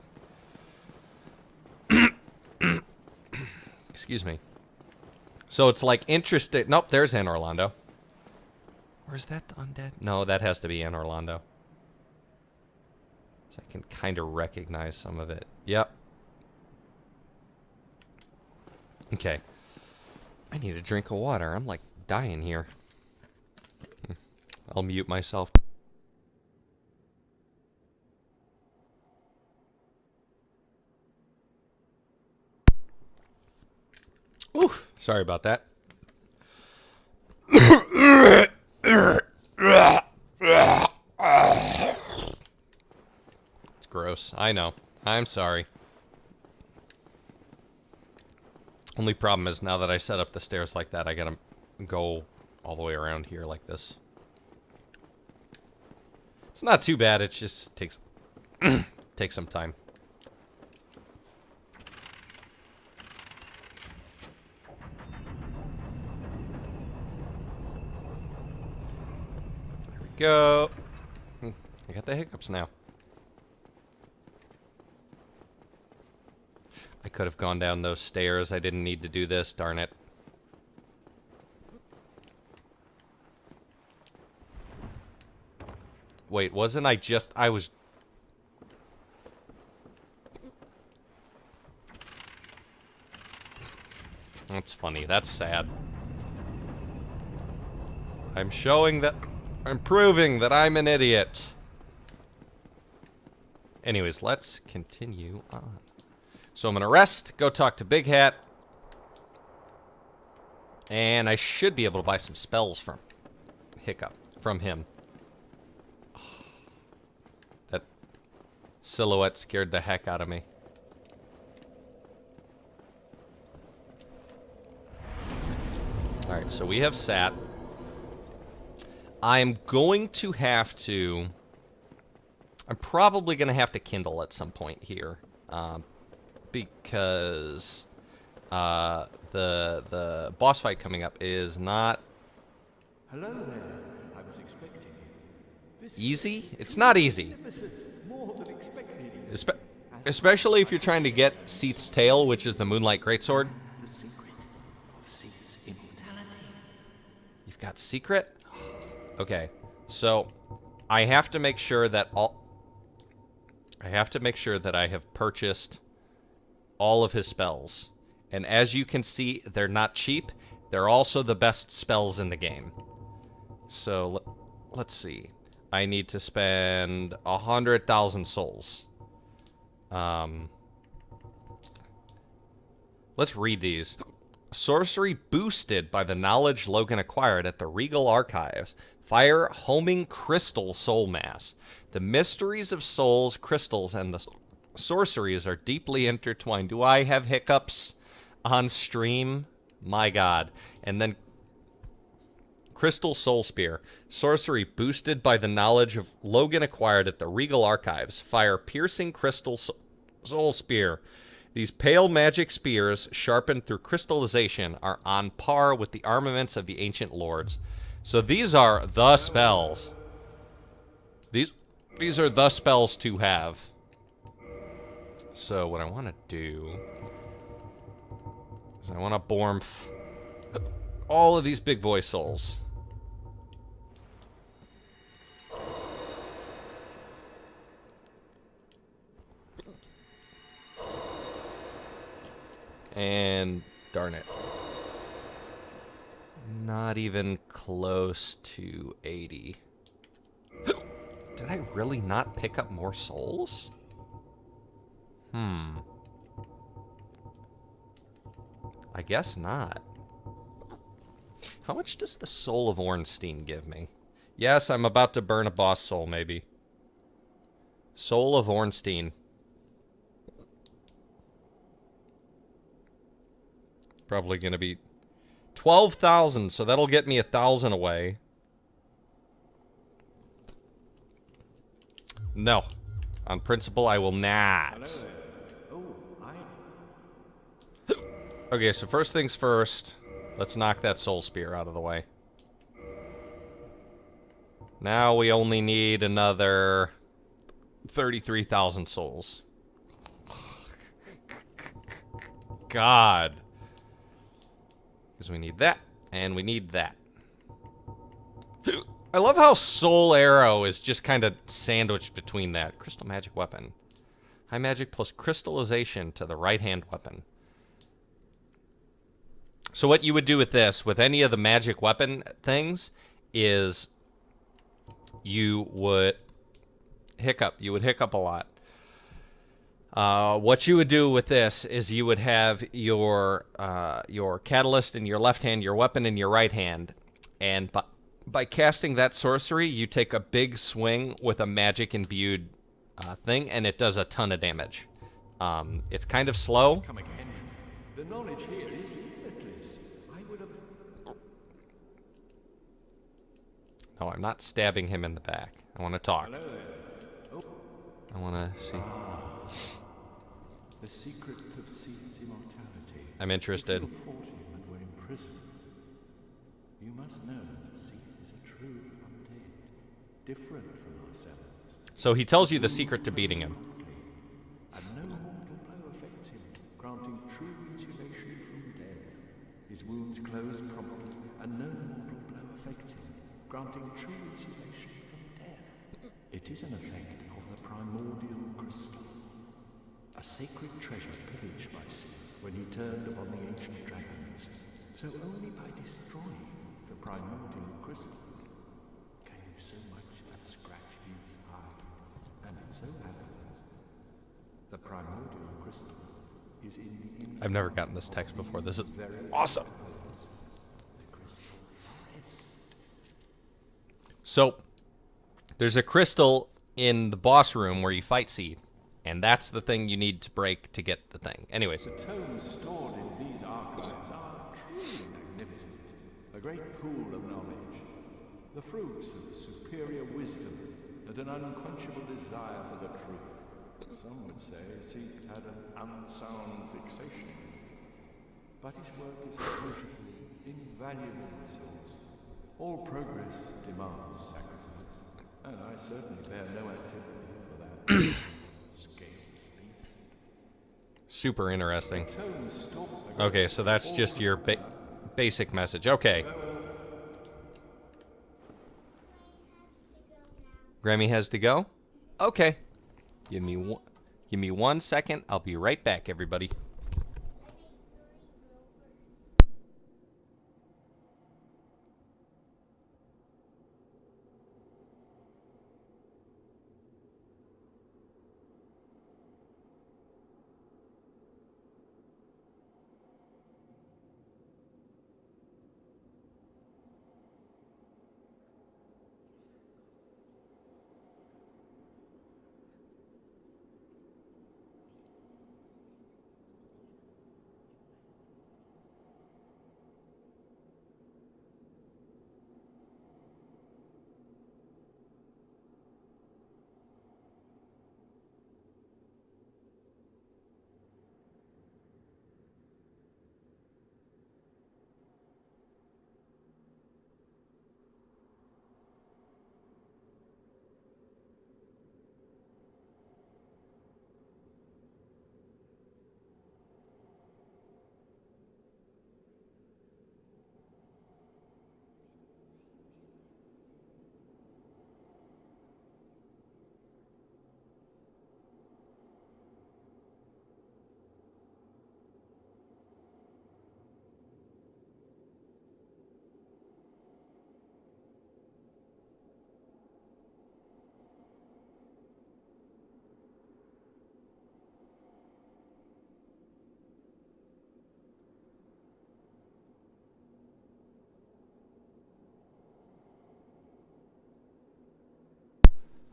Excuse me. So it's like interesting... nope, there's Anne Orlando. Or is that the undead? No, that has to be Anne Orlando. So I can kind of recognize some of it. Yep. Okay. I need a drink of water. I'm like dying here. I'll mute myself. Ooh, sorry about that. It's gross. I know. I'm sorry. Only problem is now that I set up the stairs like that, I gotta go all the way around here like this. It's not too bad. It just takes takes some time. There we go. I got the hiccups now. I could have gone down those stairs. I didn't need to do this. Darn it. Wait, wasn't I just... I was... That's funny. That's sad. I'm showing that... I'm proving that I'm an idiot. Anyways, let's continue on. So I'm gonna rest, go talk to Big Hat. And I should be able to buy some spells from from him. That silhouette scared the heck out of me. Alright, so we have sat. I'm going to have to... I'm probably going to have to kindle at some point here. Because the boss fight coming up is not... Hello there. I was expecting you. Easy? It's not easy. More than expected. Especially if you're trying to get Seath's tail, which is the Moonlight Greatsword. The secret of Seath's immortality. You've got secret? Okay. So, I have to make sure that I have purchased all of his spells. And as you can see, they're not cheap. They're also the best spells in the game. So, let's see. I need to spend 100,000 souls. Let's read these. Sorcery boosted by the knowledge Logan acquired at the Regal Archives. Fire homing crystal soul mass. The mysteries of souls, crystals, and the sorceries are deeply intertwined. Do I have hiccups on stream? My God. And then Crystal Soul Spear. Sorcery boosted by the knowledge of Logan acquired at the Regal Archives. Fire piercing crystal soul spear. These pale magic spears, sharpened through crystallization, are on par with the armaments of the ancient lords. So these are the spells. These are the spells to have. So what I want to do is I want to Bormf all of these big boy souls. And darn it. Not even close to 80. Did I really not pick up more souls? I guess not. How much does the Soul of Ornstein give me? Yes, I'm about to burn a boss soul, maybe. Soul of Ornstein. Probably gonna be 12,000, so that'll get me 1,000 away. No. On principle, I will not. Okay, so first things first, let's knock that soul spear out of the way. Now we only need another 33,000 souls. God. Because we need that, and we need that. I love how Soul Arrow is just kind of sandwiched between that. Crystal magic weapon. High magic plus crystallization to the right-hand weapon. So what you would do with this, with any of the magic weapon things, is you would hiccup. You would hiccup a lot. What you would do with this is you would have your catalyst in your left hand, your weapon in your right hand, and by casting that sorcery, you take a big swing with a magic imbued thing, and it does a ton of damage. It's kind of slow. Come again. The knowledge here is limitless. I would have... No, I'm not stabbing him in the back. I want to talk. Hello there. Oh. I want to see. The secret of Seath's immortality. I'm interested. If you fought him and were imprisoned, you must know that Seath is a true undead, different from ourselves. So he tells you the secret to beating him. And no mortal blow affects him, granting true insulation from death. His wounds close promptly, and no mortal blow affects him, granting true insulation from death. It is an effect of the primordial crystal, a sacred treasure pillaged by Sith when he turned upon the ancient dragons. So only by destroying the primordial crystal can you so much as scratch his hide. And it so happens, the primordial crystal is in the... I've never gotten this text before. This is awesome. The crystal forest. So there's a crystal in the boss room where you fight Seed, and that's the thing you need to break to get the thing. Anyways. The tomes stored in these archives are truly magnificent. A great pool of knowledge. The fruits of superior wisdom and an unquenchable desire for the truth. Some would say Seek had an unsound fixation. But his work is a beautiful, invaluable resource. All progress demands sacrifice, and I certainly bear no activity for that. Super interesting. Okay, so that's just your basic message. Okay. Grammy has to go? Okay. Give me 1 second. I'll be right back, everybody.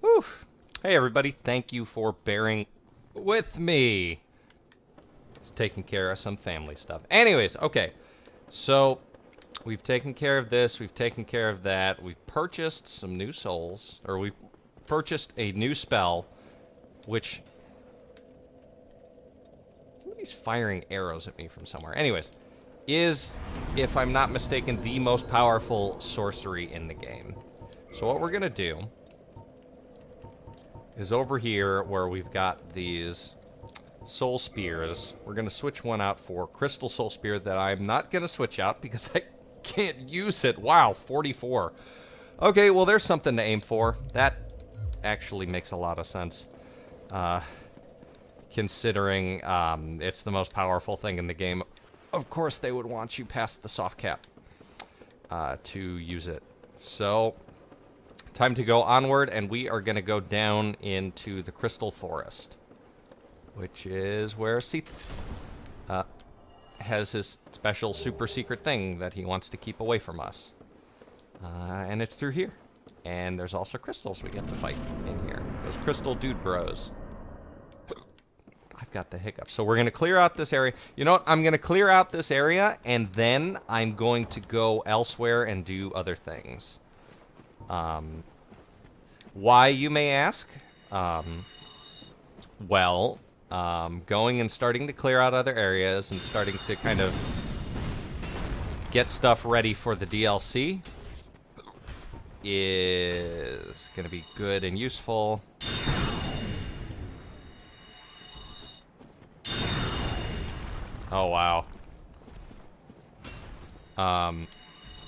Whew. Hey, everybody. Thank you for bearing with me. Just taking care of some family stuff. Anyways, okay. So, we've taken care of this. We've taken care of that. We've purchased some new souls. Or we've purchased a new spell, which... Somebody's firing arrows at me from somewhere. Anyways, is, if I'm not mistaken, the most powerful sorcery in the game. So what we're going to do is over here where we've got these soul spears. We're going to switch one out for crystal soul spear that I'm not going to switch out because I can't use it. Wow, 44. Okay, well, there's something to aim for. That actually makes a lot of sense. Considering it's the most powerful thing in the game. Of course, they would want you past the soft cap to use it. So, time to go onward, and we are going to go down into the Crystal Forest, which is where Seth has his special super secret thing that he wants to keep away from us. And it's through here. And there's also crystals we get to fight in here. Those crystal dude bros. I've got the hiccups. So we're going to clear out this area. You know what? I'm going to clear out this area, and then I'm going to go elsewhere and do other things. Why, you may ask? Going and starting to clear out other areas and starting to kind of get stuff ready for the DLC is going to be good and useful. Oh, wow.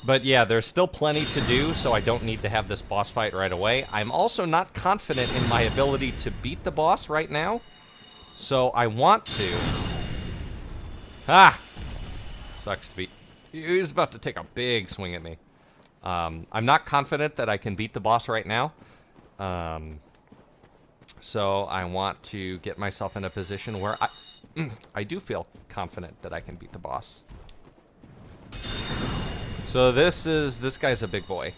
But yeah, there's still plenty to do, so I don't need to have this boss fight right away. I'm also not confident in my ability to beat the boss right now, so I want to. Ah! Sucks to be... He's about to take a big swing at me. I'm not confident that I can beat the boss right now. So I want to get myself in a position where I do feel confident that I can beat the boss. So this guy's a big boy.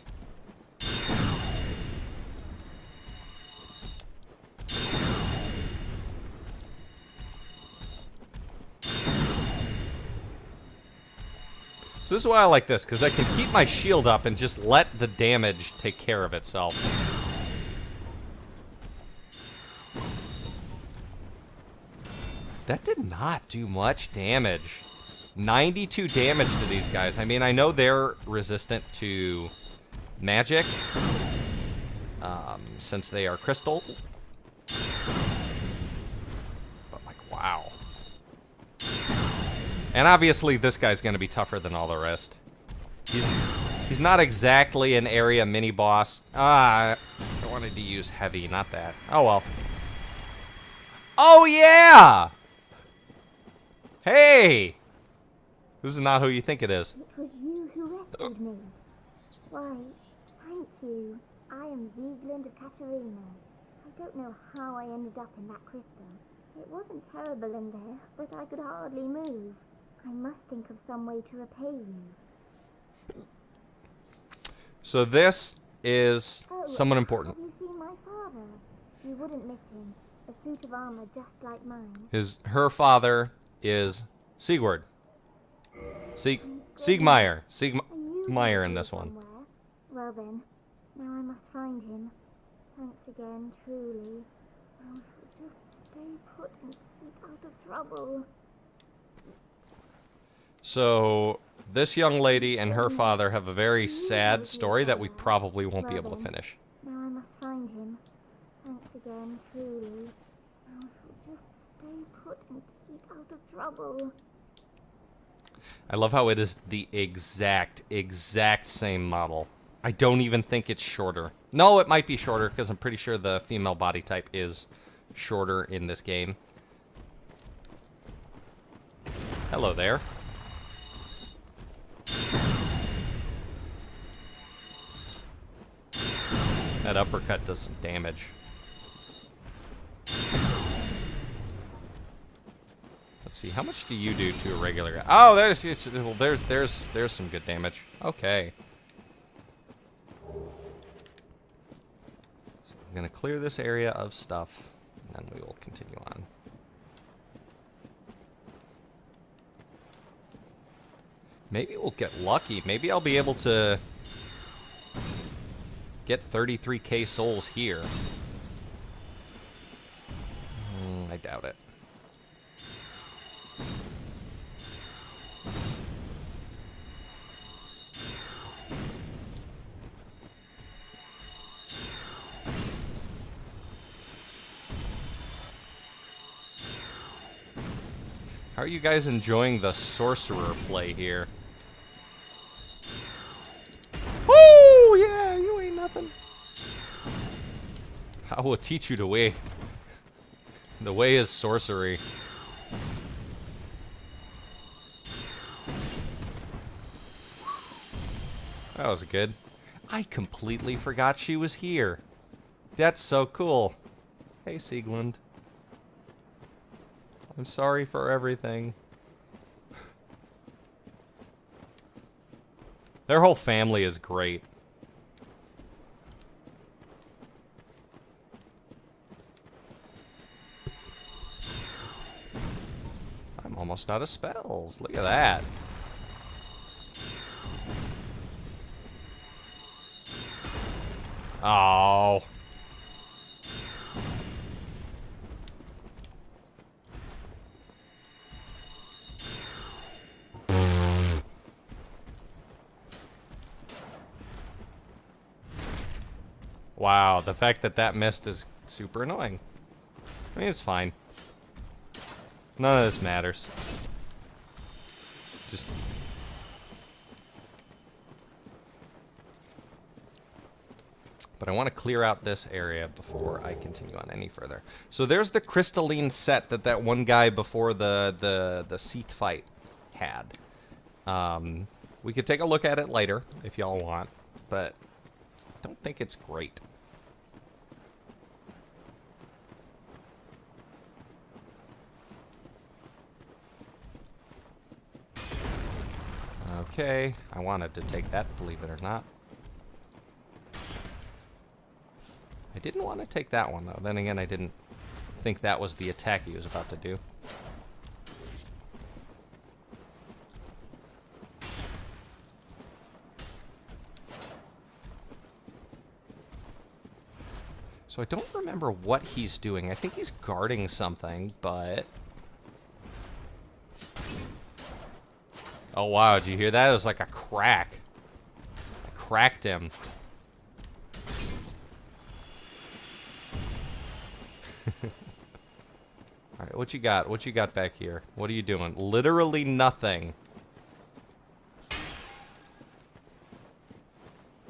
So this is why I like this, because I can keep my shield up and just let the damage take care of itself. That did not do much damage. 92 damage to these guys. I mean, I know they're resistant to magic, since they are crystal. But, like, wow. And obviously, this guy's going to be tougher than all the rest. He's not exactly an area mini-boss. I wanted to use heavy, not that. Oh, well. Oh, yeah! Hey! This is not who you think it is. It was you who rescued me. Why, thank you. I am Vigeland of Katarina. I don't know how I ended up in that crystal. It wasn't terrible in there, but I could hardly move. I must think of some way to repay you. So this is someone important. Have you seen my father? You wouldn't miss him. A suit of armor just like mine. Her father is Sigurd. Siegmeyer. Siegmeyer in this one. Somewhere. Well then, now I must find him. Thanks again, truly. I should just stay put and keep out of trouble. So this young lady and her father have a very sad story that we probably won't be able to finish. Now I must find him. Thanks again, truly. I should just stay put and keep out of trouble. I love how it is the exact same model. I don't even think it's shorter. No, it might be shorter, because I'm pretty sure the female body type is shorter in this game. Hello there. That uppercut does some damage. Let's see, how much do you do to a regular guy? Oh, there's some good damage. Okay. So I'm gonna clear this area of stuff, and then we will continue on. Maybe we'll get lucky. Maybe I'll be able to get 33k souls here. I doubt it. How are you guys enjoying the sorcerer play here? Woo! Yeah, you ain't nothing? I will teach you the way. The way is sorcery. That was good. I completely forgot she was here. That's so cool. Hey, Sieglund. I'm sorry for everything. Their whole family is great. I'm almost out of spells. Look at that. Oh. Wow, the fact that that missed is super annoying. I mean, it's fine. None of this matters. Just... But I want to clear out this area before I continue on any further. So there's the crystalline set that one guy before the Seath fight had. We could take a look at it later if y'all want, but I don't think it's great. Okay, I wanted to take that, believe it or not. I didn't want to take that one, though. Then again, I didn't think that was the attack he was about to do. So I don't remember what he's doing. I think he's guarding something, but... Oh, wow. Did you hear that? It was like a crack. I cracked him. Alright, what you got? What you got back here? What are you doing? Literally nothing.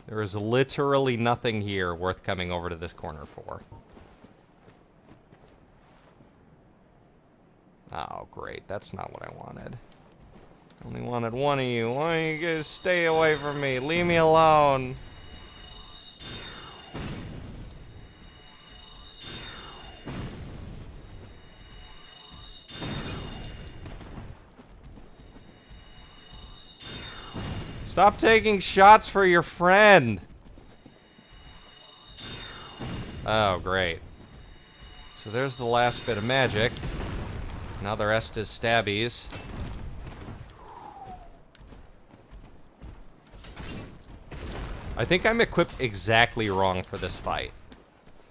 There is literally nothing here worth coming over to this corner for. Oh, great. That's not what I wanted. I only wanted one of you. Why don't you guys stay away from me? Leave me alone. Stop taking shots for your friend. Oh, great. So there's the last bit of magic. Now the rest is stabbies. I think I'm equipped exactly wrong for this fight.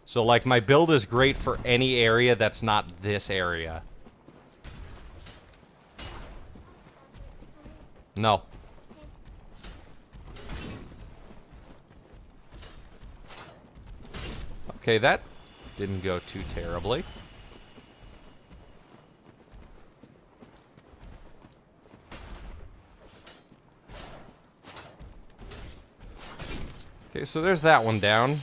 So, like, my build is great for any area that's not this area. No. Okay, that didn't go too terribly. Okay, so there's that one down.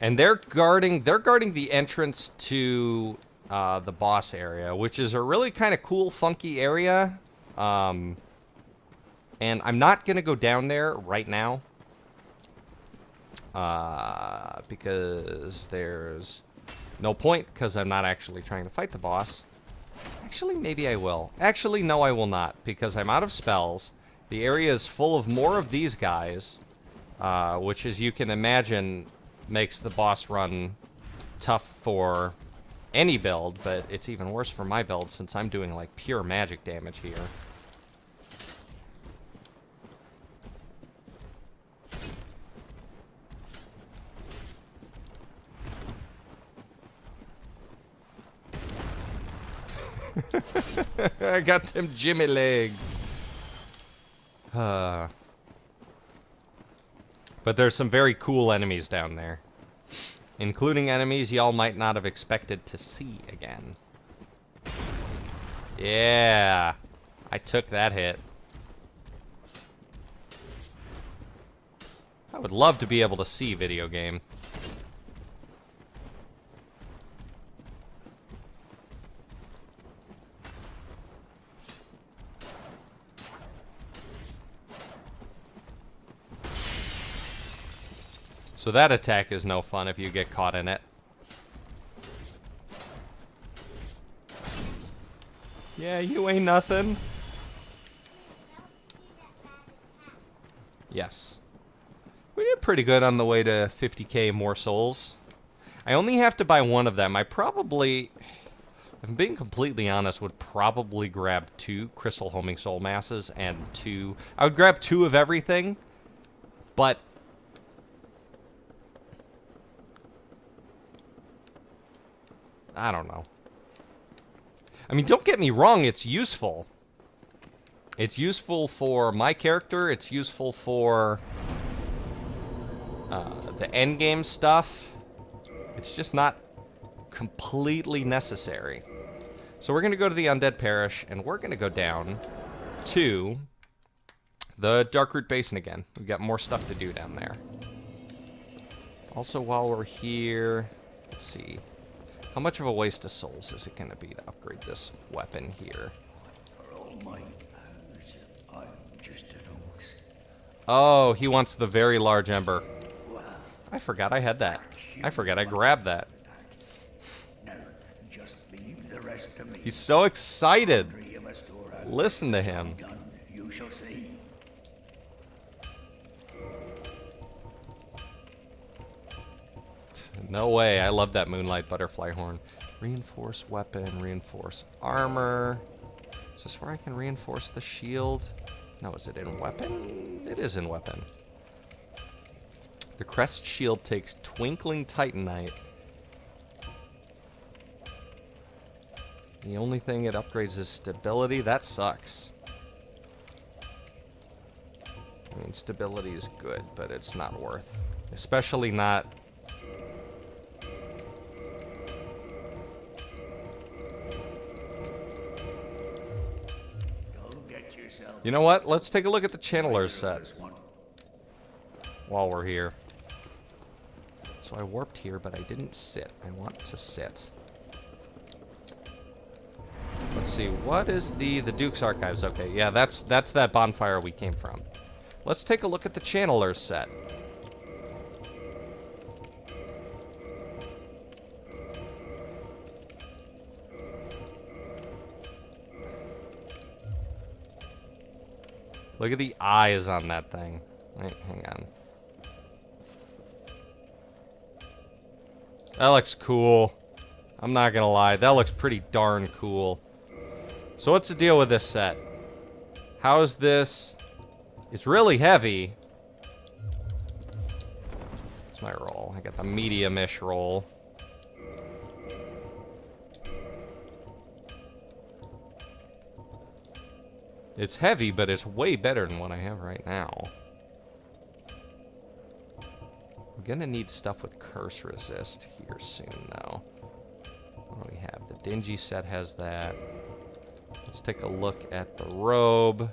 And they're guarding the entrance to the boss area, which is a really kind of cool, funky area. And I'm not going to go down there right now. Because there's no point, because I'm not actually trying to fight the boss. Actually, maybe I will. Actually, no, I will not, because I'm out of spells. The area is full of more of these guys, which, as you can imagine, makes the boss run tough for any build, but it's even worse for my build since I'm doing, like, pure magic damage here. I got them Jimmy legs. But there's some very cool enemies down there. Including enemies y'all might not have expected to see again. Yeah. I took that hit. I would love to be able to see video game. So that attack is no fun if you get caught in it. Yeah, you ain't nothing. Yes. We did pretty good on the way to 50k more souls. I only have to buy one of them. I probably, if I'm being completely honest, would probably grab 2 crystal homing soul masses and 2... I would grab 2 of everything, but... I don't know. I mean, don't get me wrong, it's useful. It's useful for my character, it's useful for the endgame stuff. It's just not completely necessary. So we're going to go to the Undead Parish, and we're going to go down to the Darkroot Basin again. We've got more stuff to do down there. Also, while we're here, let's see. How much of a waste of souls is it going to be to upgrade this weapon here? Oh, he wants the very large ember. I forgot I had that. I forgot I grabbed that. He's so excited. Listen to him. No way. I love that moonlight butterfly horn. Reinforce weapon, reinforce armor. Is this where I can reinforce the shield? No, is it in weapon? It is in weapon. The crest shield takes twinkling titanite. The only thing it upgrades is stability. That sucks. I mean, stability is good, but it's not worth. Especially not... You know what? Let's take a look at the Channeler's set while we're here. So I warped here, but I didn't sit. I want to sit. Let's see. What is the Duke's Archives? Okay, yeah, that's that bonfire we came from. Let's take a look at the Channeler's set. Look at the eyes on that thing. Wait, hang on. That looks cool. I'm not gonna lie, that looks pretty darn cool. So what's the deal with this set? How is this? It's really heavy. It's my roll. I got the medium-ish roll. It's heavy, but it's way better than what I have right now. I'm gonna need stuff with curse resist here soon, though. What do we have? The Dingy set has that. Let's take a look at the robe.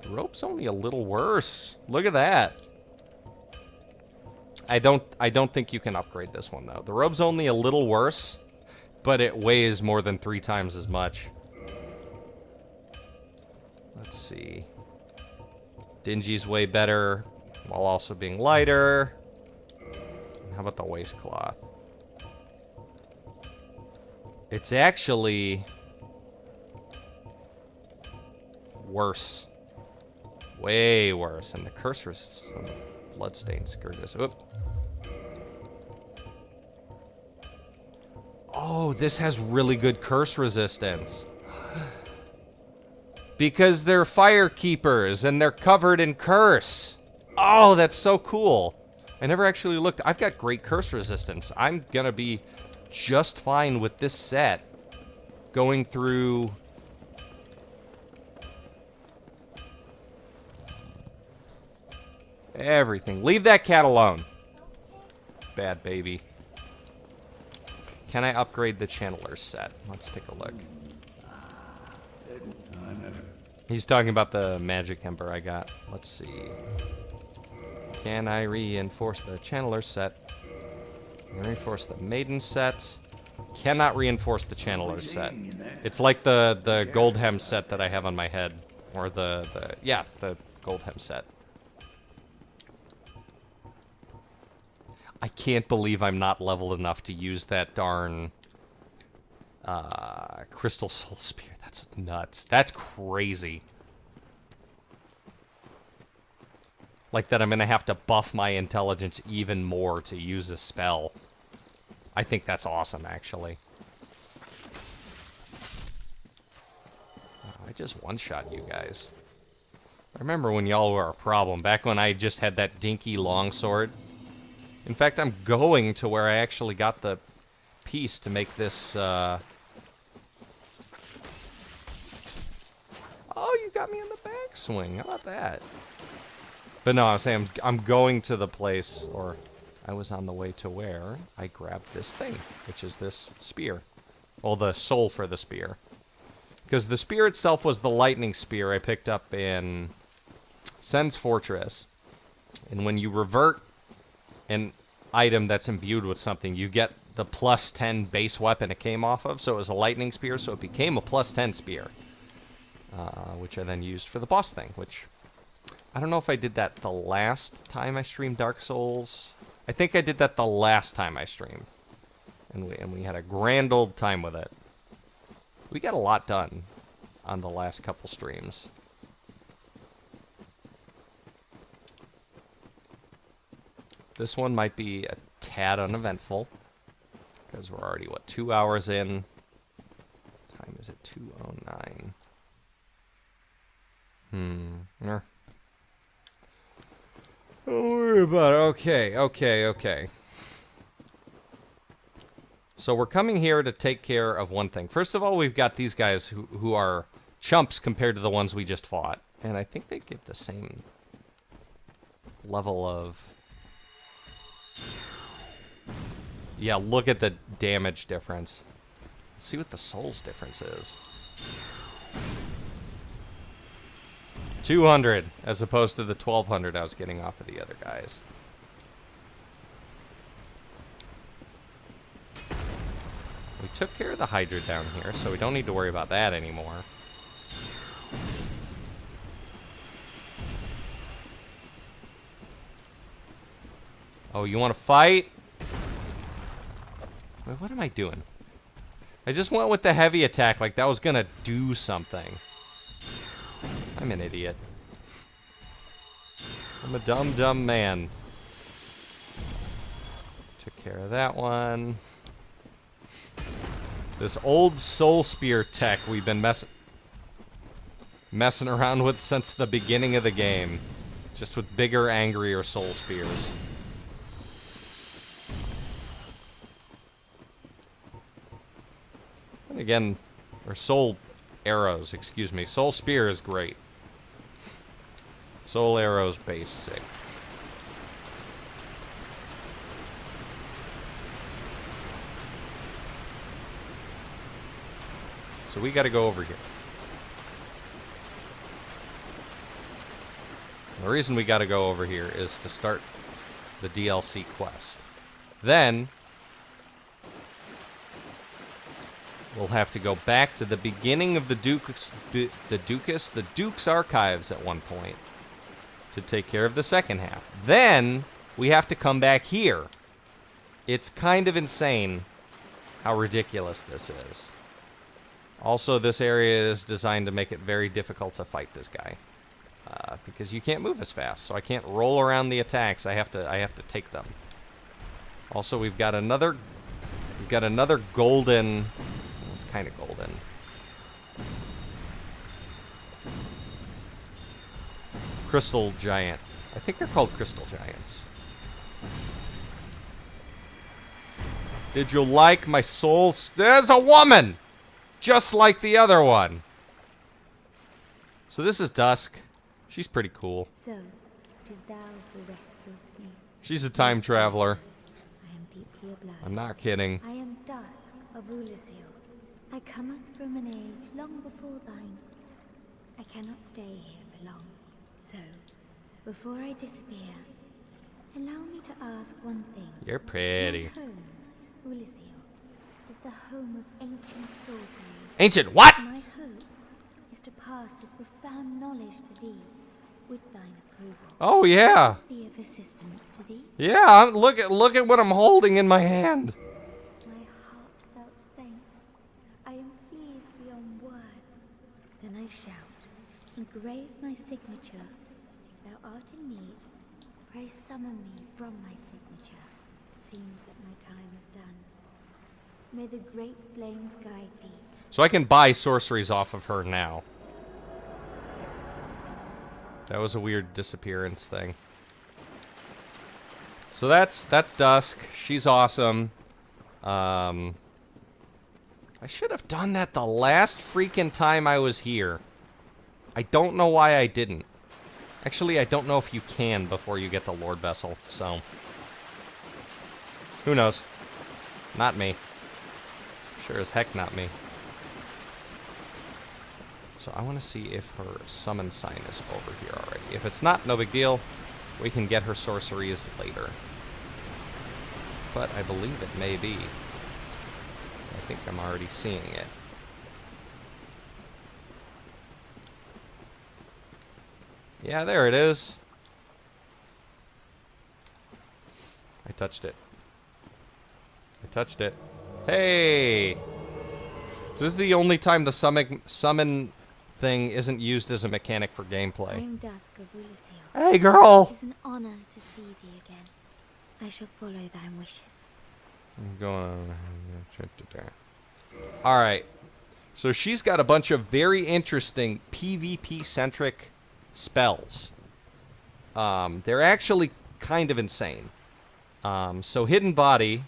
The robe's only a little worse. Look at that. I don't think you can upgrade this one, though. The robe's only a little worse, but it weighs more than 3 times as much. Let's see. Dingy's way better, while also being lighter. How about the waistcloth? It's actually worse. Way worse. And the curse resistance on the bloodstain screw this. Oop. Oh, this has really good curse resistance. Because they're fire keepers and they're covered in curse. Oh, that's so cool. I never actually looked. I've got great curse resistance. I'm gonna be just fine with this set going through everything. Leave that cat alone. Bad baby. Can I upgrade the Channeler's set? Let's take a look. He's talking about the magic ember I got. Let's see. Can I reinforce the channeler set? Reinforce the maiden set. Cannot reinforce the channeler set. It's like the gold hem set that I have on my head. Or the gold hem set. I can't believe I'm not leveled enough to use that darn crystal soul spear. That's nuts. That's crazy. Like that I'm gonna have to buff my intelligence even more to use a spell. I think that's awesome, actually. I just one-shot you guys. I remember when y'all were a problem, back when I just had that dinky longsword. In fact, I'm going to where I actually got the piece to make this, Oh, you got me in the backswing. How about that? But no, I'm saying I'm going to the place, or I was on the way to where I grabbed this thing, which is this spear. Well, the soul for the spear. Because the spear itself was the lightning spear I picked up in Sen's Fortress. And when you revert an item that's imbued with something, you get the plus 10 base weapon it came off of. So it was a lightning spear, so it became a plus 10 spear. Which I then used for the boss thing, which I don't know if I did that the last time I streamed Dark Souls. I think I did that the last time I streamed. And we had a grand old time with it. We got a lot done on the last couple streams. This one might be a tad uneventful, because we're already, what, 2 hours in? What time is it? 2:09. Don't worry about it. Okay. So we're coming here to take care of one thing. First of all, we've got these guys who are chumps compared to the ones we just fought. And I think they give the same level of... Yeah, look at the damage difference. Let's see what the soul's difference is. 200 as opposed to the 1200 I was getting off of the other guys. We took care of the Hydra down here, so we don't need to worry about that anymore. Oh, you want to fight? Wait, what am I doing? I just went with the heavy attack like that was going to do something. I'm an idiot. I'm a dumb man. Took care of that one. This old soul spear tech we've been messing around with since the beginning of the game. Just with bigger, angrier soul spears. And again, or soul arrows, excuse me. Soul spear is great. Soul arrows basic. So we got to go over here. The reason we got to go over here is to start the DLC quest. Then we'll have to go back to the beginning of the Duke's archives at one point to take care of the second half. Then we have to come back here. It's kind of insane how ridiculous this is. Also, this area is designed to make it very difficult to fight this guy. Because you can't move as fast, so I can't roll around the attacks. I have to take them. Also, we've got another golden. Well, it's kind of golden. Crystal giant. I think they're called crystal giants. Did you like my soul? There's a woman, just like the other one. So this is Dusk. She's pretty cool. So, it is thou who rescued me. She's a time traveler. I am deeply obliged. I'm not kidding. I am Dusk of Ulasil. I cometh from an age long before thine. I cannot stay here for long. So, before I disappear, allow me to ask one thing. You're pretty. My home, Ulysses, is the home of ancient sorceries. Ancient what? My hope is to pass this profound knowledge to thee, with thine approval. Oh yeah. Must be of assistance to thee. Yeah, look at what I'm holding in my hand. My heartfelt thanks. I am pleased beyond words. Then I shout, engrave my signature. If thou art in need, pray summon me from my signature. It seems that my time is done. May the great flames guide thee. So I can buy sorceries off of her now. That was a weird disappearance thing. So that's Dusk. She's awesome. I should have done that the last freaking time I was here. I don't know why I didn't. Actually, I don't know if you can before you get the Lord Vessel, so... Who knows? Not me. Sure as heck not me. So I want to see if her summon sign is over here already. If it's not, no big deal. We can get her sorceries later. But I believe it may be. I think I'm already seeing it. Yeah, there it is. I touched it. I touched it. Hey! So this is the only time the summon thing isn't used as a mechanic for I gameplay. am Dusk of Ulysses. Hey, girl! It is an honor to see thee again. I shall follow thy wishes. I'm going. Alright. So she's got a bunch of very interesting PvP-centric spells. They're actually kind of insane. So Hidden Body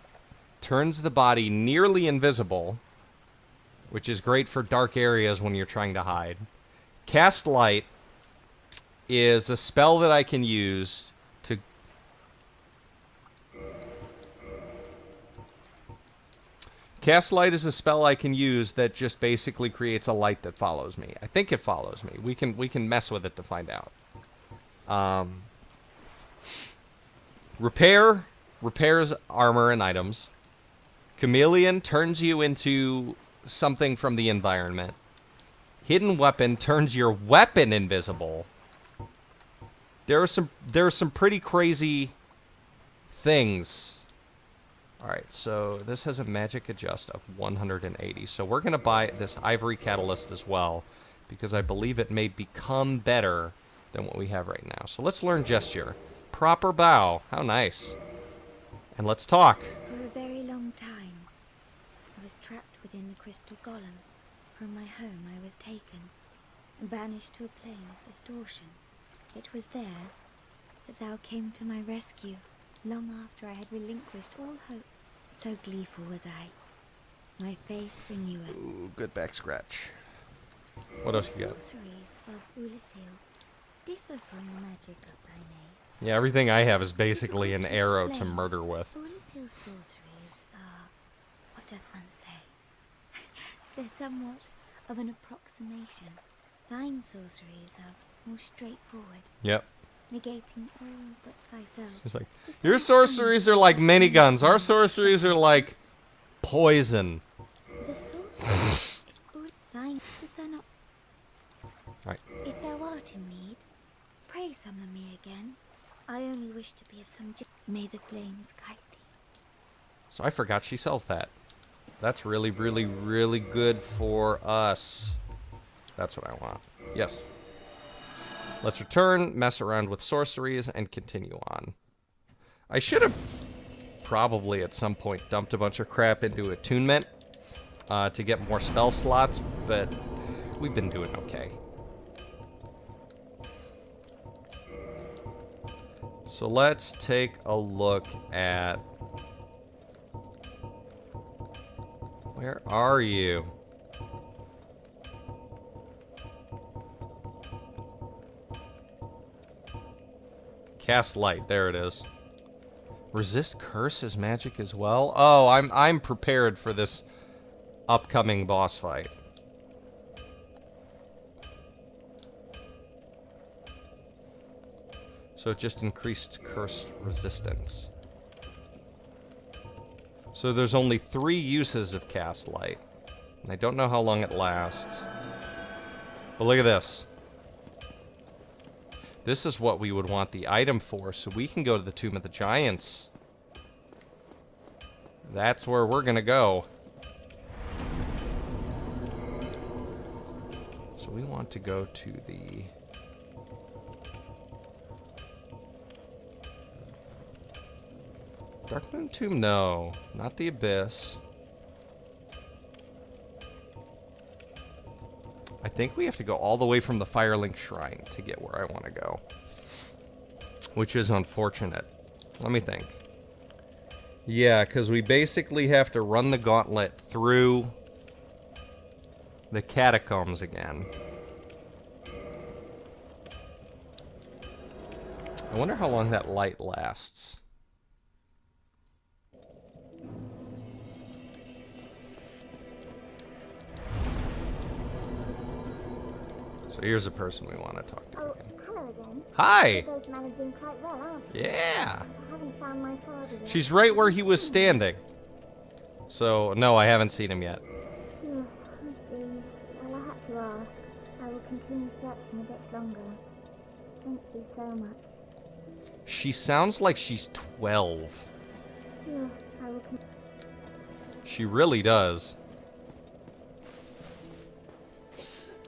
turns the body nearly invisible, which is great for dark areas when you're trying to hide. Cast Light is a spell that I can use to... Cast Light is a spell I can use that just basically creates a light that follows me. I think it follows me. We can mess with it to find out. Repair repairs armor and items. Chameleon turns you into something from the environment. Hidden Weapon turns your weapon invisible. There are some pretty crazy things. Alright, so this has a magic adjust of 180. So we're going to buy this Ivory Catalyst as well, because I believe it may become better than what we have right now. So let's learn Gesture. Proper Bow. How nice. And let's talk. For a very long time, I was trapped within the crystal golem. From my home I was taken, and banished to a plane of distortion. It was there that thou came to my rescue, long after I had relinquished all hope. So gleeful was I. My faith renewed. Ooh, good back scratch. What else you got? The sorceries of Ulysses differ from the magic of thy name. Yeah, everything I have is basically an arrow to murder with. Ulysses' sorceries are, what doth one say? They're somewhat of an approximation. Thine sorceries are more straightforward, Yep. negating all but thyself. It's like, Is there your not sorceries are like miniguns. Our sorceries are like poison. the sorceries? Thine, is there not? Right. If thou art in need, pray summon me again. I only wish to be of some may the flames guide thee. So I forgot she sells that. That's really, really, really good for us. That's what I want. Yes. Let's return, mess around with sorceries, and continue on. I should have probably at some point dumped a bunch of crap into attunement to get more spell slots, but we've been doing okay. So let's take a look at... Where are you? Cast Light, there it is. Resist Curse is magic as well? Oh, I'm prepared for this upcoming boss fight. So it just increased curse resistance. So there's only 3 uses of cast light. And I don't know how long it lasts. But look at this. This is what we would want the item for, so we can go to the Tomb of the Giants. That's where we're gonna go. So we want to go to the... Darkmoon Tomb? No. Not the Abyss. I think we have to go all the way from the Firelink Shrine to get where I want to go. Which is unfortunate. Let me think. Yeah, because we basically have to run the gauntlet through the catacombs again. I wonder how long that light lasts. So here's a person we want to talk to Oh, again. hello again. Hi! You're both managing quite well, aren't you? Yeah! I haven't found my father yet. She's right where he was standing. So, no, I haven't seen him yet. Oh, I see. Well, I had to ask. I will continue searching a bit longer. Thank you so much. She sounds like she's 12. Oh, I will She really does.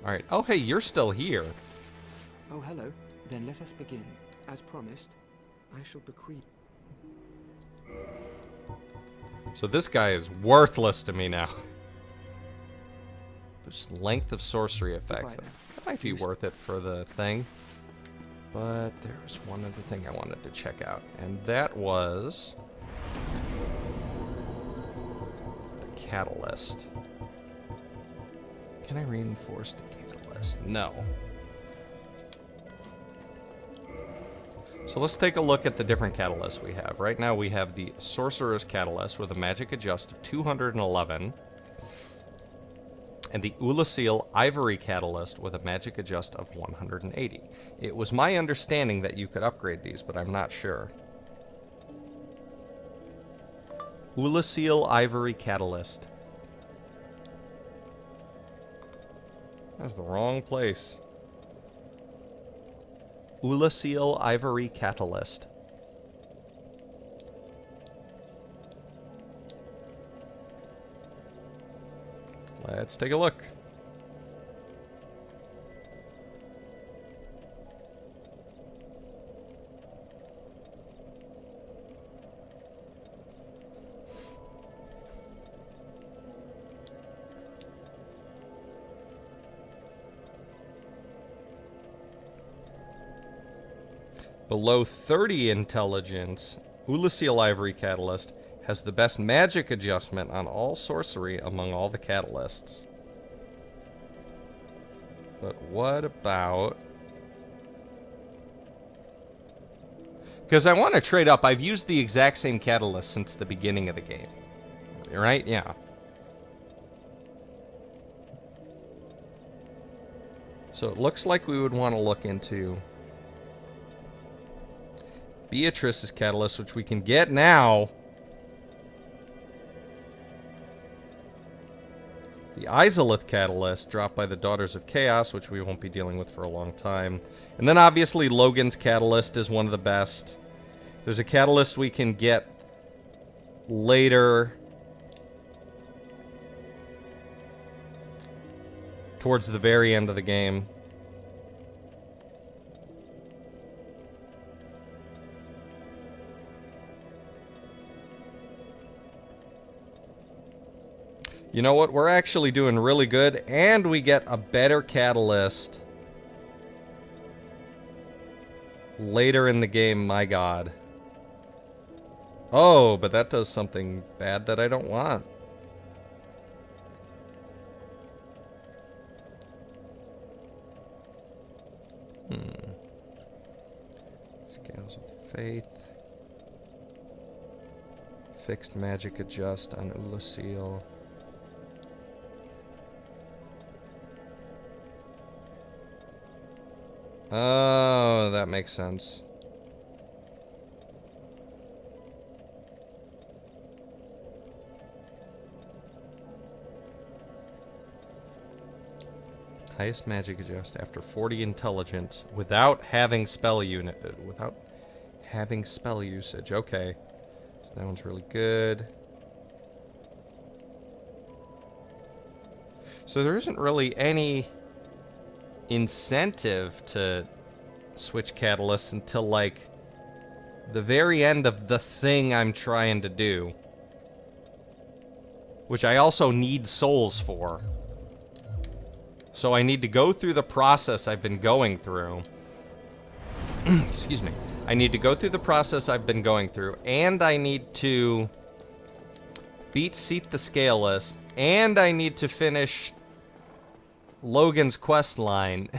Alright. Oh, hey, you're still here. Oh, hello. Then let us begin. As promised, I shall bequeath... So this guy is worthless to me now. Just length of sorcery effects. Goodbye, That might be worth it for the thing. But there was one other thing I wanted to check out. And that was... the catalyst. Can I reinforce the catalyst? No. So let's take a look at the different catalysts we have. Right now we have the Sorcerer's Catalyst with a magic adjust of 211. And the Ulasil Ivory Catalyst with a magic adjust of 180. It was my understanding that you could upgrade these, but I'm not sure. Ulasil Ivory Catalyst. That's the wrong place. Ulasil Ivory Catalyst. Let's take a look. Below 30 intelligence, Ulasil Ivory Catalyst has the best magic adjustment on all sorcery among all the catalysts. But what about... Because I want to trade up. I've used the exact same catalyst since the beginning of the game. Right? Yeah. So it looks like we would want to look into Beatrice's catalyst, which we can get now. The Izalith catalyst, dropped by the Daughters of Chaos, which we won't be dealing with for a long time. And then obviously Logan's catalyst is one of the best. There's a catalyst we can get later, towards the very end of the game. You know what? We're actually doing really good, and we get a better catalyst later in the game. My god. Oh, but that does something bad that I don't want. Scales of Faith. Fixed magic adjust on Ulasil. Oh, that makes sense. Highest magic adjust after 40 intelligence without having spell usage. Okay. So that one's really good. So there isn't really any incentive to switch catalysts until, like, the very end of the thing I'm trying to do. Which I also need souls for. So I need to go through the process I've been going through. Excuse me. I need to go through the process I've been going through, and I need to beat Seat the Scaleless, and I need to finish Logan's quest line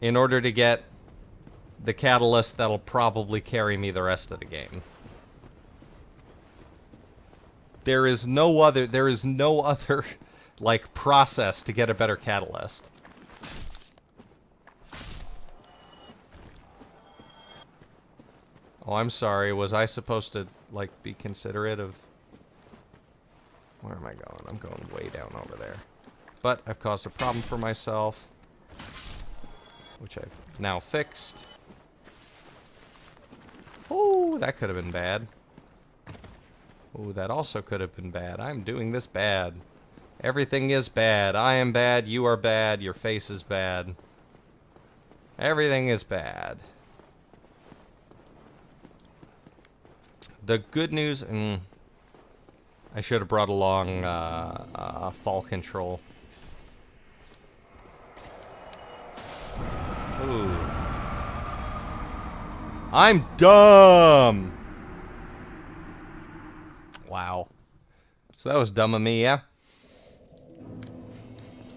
in order to get the catalyst that'll probably carry me the rest of the game. There is no other like process to get a better catalyst. Oh, I'm sorry. Was I supposed to, like, be considerate of... Where am I going? I'm going way down over there. But I've caused a problem for myself, which I've now fixed. Oh, that could have been bad. Oh, that also could have been bad. I'm doing this bad. Everything is bad. I am bad. You are bad. Your face is bad. Everything is bad. The good news... I should have brought along fall control. Ooh. I'm dumb! Wow. So that was dumb of me, yeah?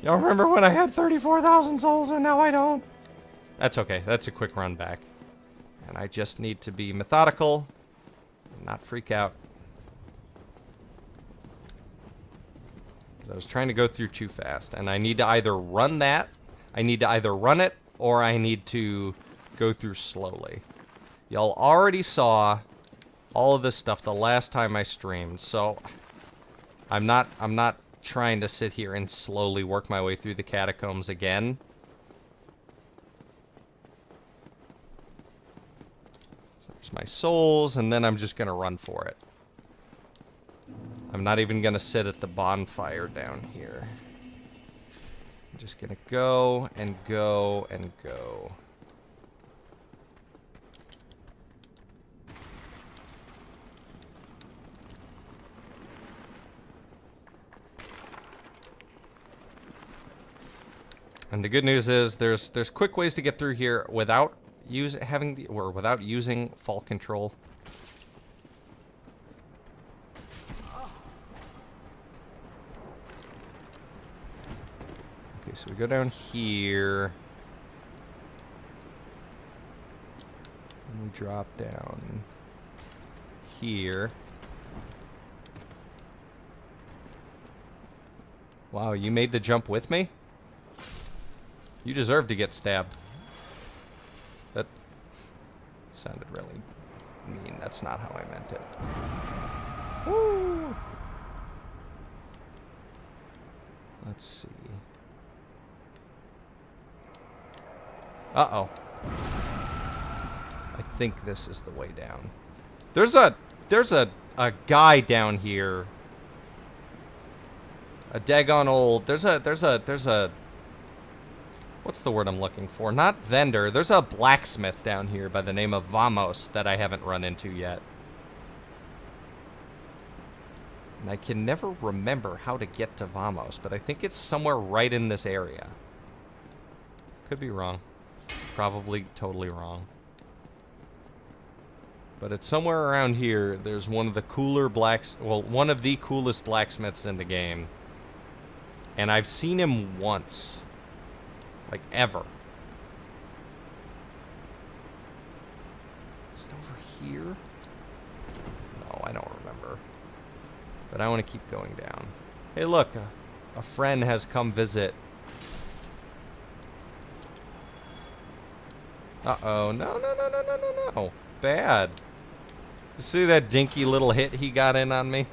Y'all remember when I had 34,000 souls and now I don't? That's okay. That's a quick run back. And I just need to be methodical and not freak out. Because I was trying to go through too fast. And I need to either run that, I need to either run it, or I need to go through slowly. Y'all already saw all of this stuff the last time I streamed, so I'm not trying to sit here and slowly work my way through the catacombs again. So there's my souls, and then I'm just gonna run for it. I'm not even gonna sit at the bonfire down here. I'm just gonna go and go and go. And the good news is there's quick ways to get through here without without using fault control. Okay, so we go down here. And we drop down here. Wow, you made the jump with me? You deserve to get stabbed. That sounded really mean. That's not how I meant it. Woo! Let's see. Uh-oh. I think this is the way down. There's a guy down here. A daggone old... There's a... What's the word I'm looking for? Not vendor. There's a blacksmith down here by the name of Vamos that I haven't run into yet. And I can never remember how to get to Vamos, but I think it's somewhere right in this area. Could be wrong. Probably totally wrong. But it's somewhere around here. There's one of the one of the coolest blacksmiths in the game. And I've seen him once. Like, ever. Is it over here? No, I don't remember. But I want to keep going down. Hey, look. A friend has come visit. Uh-oh. No, no, no, no, no, no, no. Bad. You see that dinky little hit he got in on me?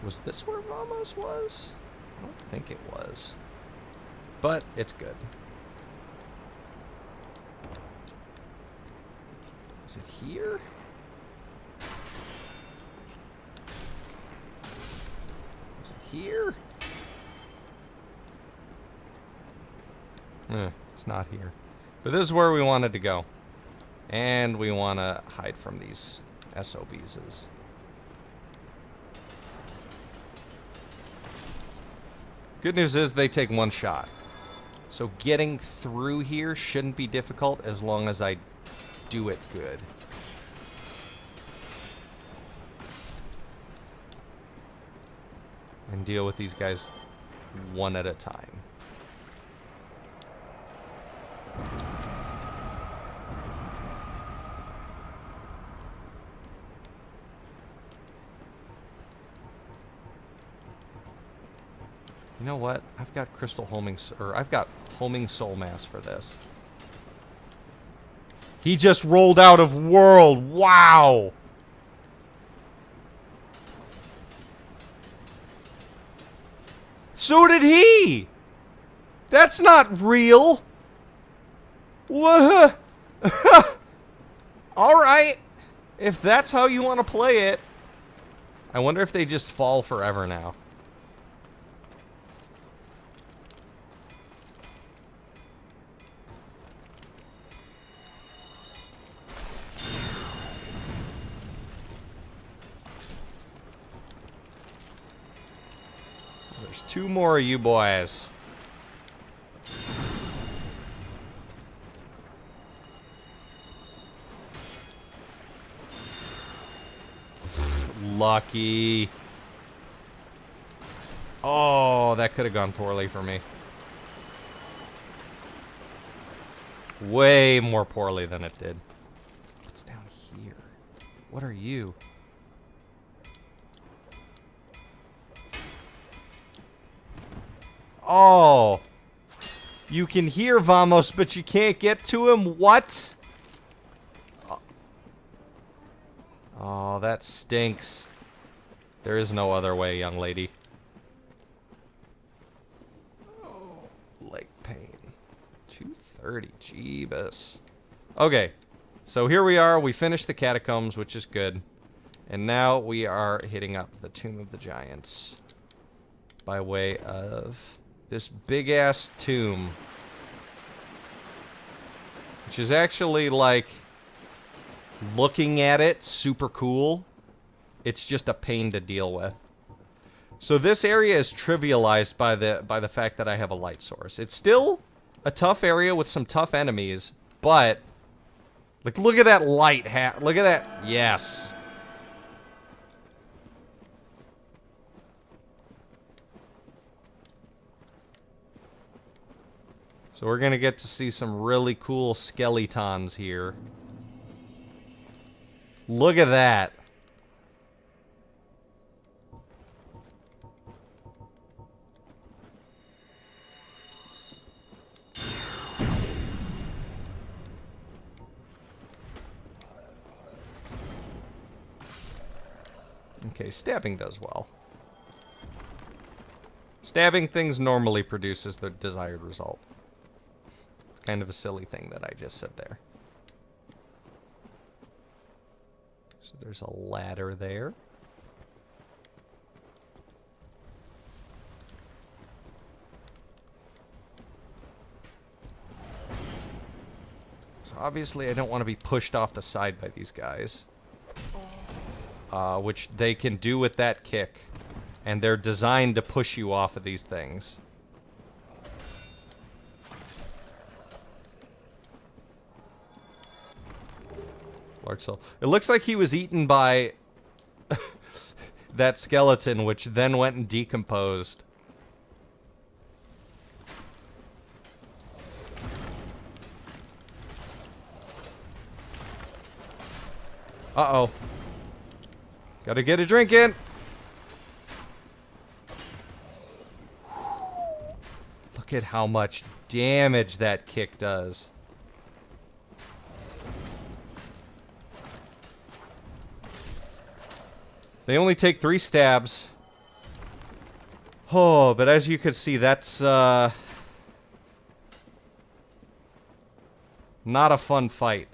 Was this where Vamos was? I don't think it was. But it's good. Is it here? Is it here? It's not here. But this is where we wanted to go. And we want to hide from these SOBs. Good news is they take one shot. So getting through here shouldn't be difficult as long as I do it good. And deal with these guys one at a time. You know what? I've got crystal homing, or I've got homing soul mass for this. He just rolled out of world. Wow. So did he. That's not real. What? All right. If that's how you want to play it. I wonder if they just fall forever now. There's two more of you boys. Lucky. Oh, that could have gone poorly for me. Way more poorly than it did. What's down here? What are you? Oh. You can hear Vamos, but you can't get to him? What? Oh, that stinks. There is no other way, young lady. Oh, leg pain. 230, jeebus. Okay, so here we are. We finished the catacombs, which is good. And now we are hitting up the Tomb of the Giants. By way of this big-ass tomb. Which is actually, like, looking at it, super cool. It's just a pain to deal with. So this area is trivialized by the fact that I have a light source. It's still a tough area with some tough enemies, but like, look at that light hat. Look at that. Yes. So we're gonna get to see some really cool skeletons here. Look at that. Okay, stabbing does well. Stabbing things normally produces the desired result. It's kind of a silly thing that I just said there. So there's a ladder there. So obviously I don't want to be pushed off the side by these guys. Which they can do with that kick. And they're designed to push you off of these things. Large soul. It looks like he was eaten by that skeleton, which then went and decomposed. Uh-oh. Gotta get a drink in. Look at how much damage that kick does. They only take 3 stabs. Oh, but as you can see, that's not a fun fight.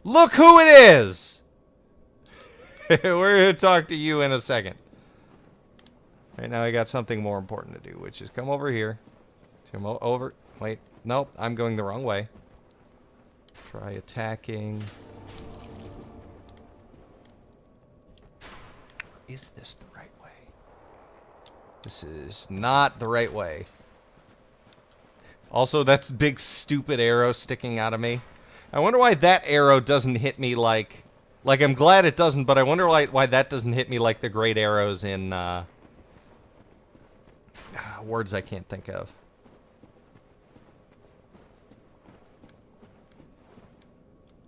Look who it is! We're going to talk to you in a second. Right now I got something more important to do, which is come over here. Come over. Wait. Nope, I'm going the wrong way. Try attacking. Is this the right way? This is not the right way. Also, that's big stupid arrow sticking out of me. I wonder why that arrow doesn't hit me like I'm glad it doesn't, but I wonder why that doesn't hit me like the great arrows in words I can't think of.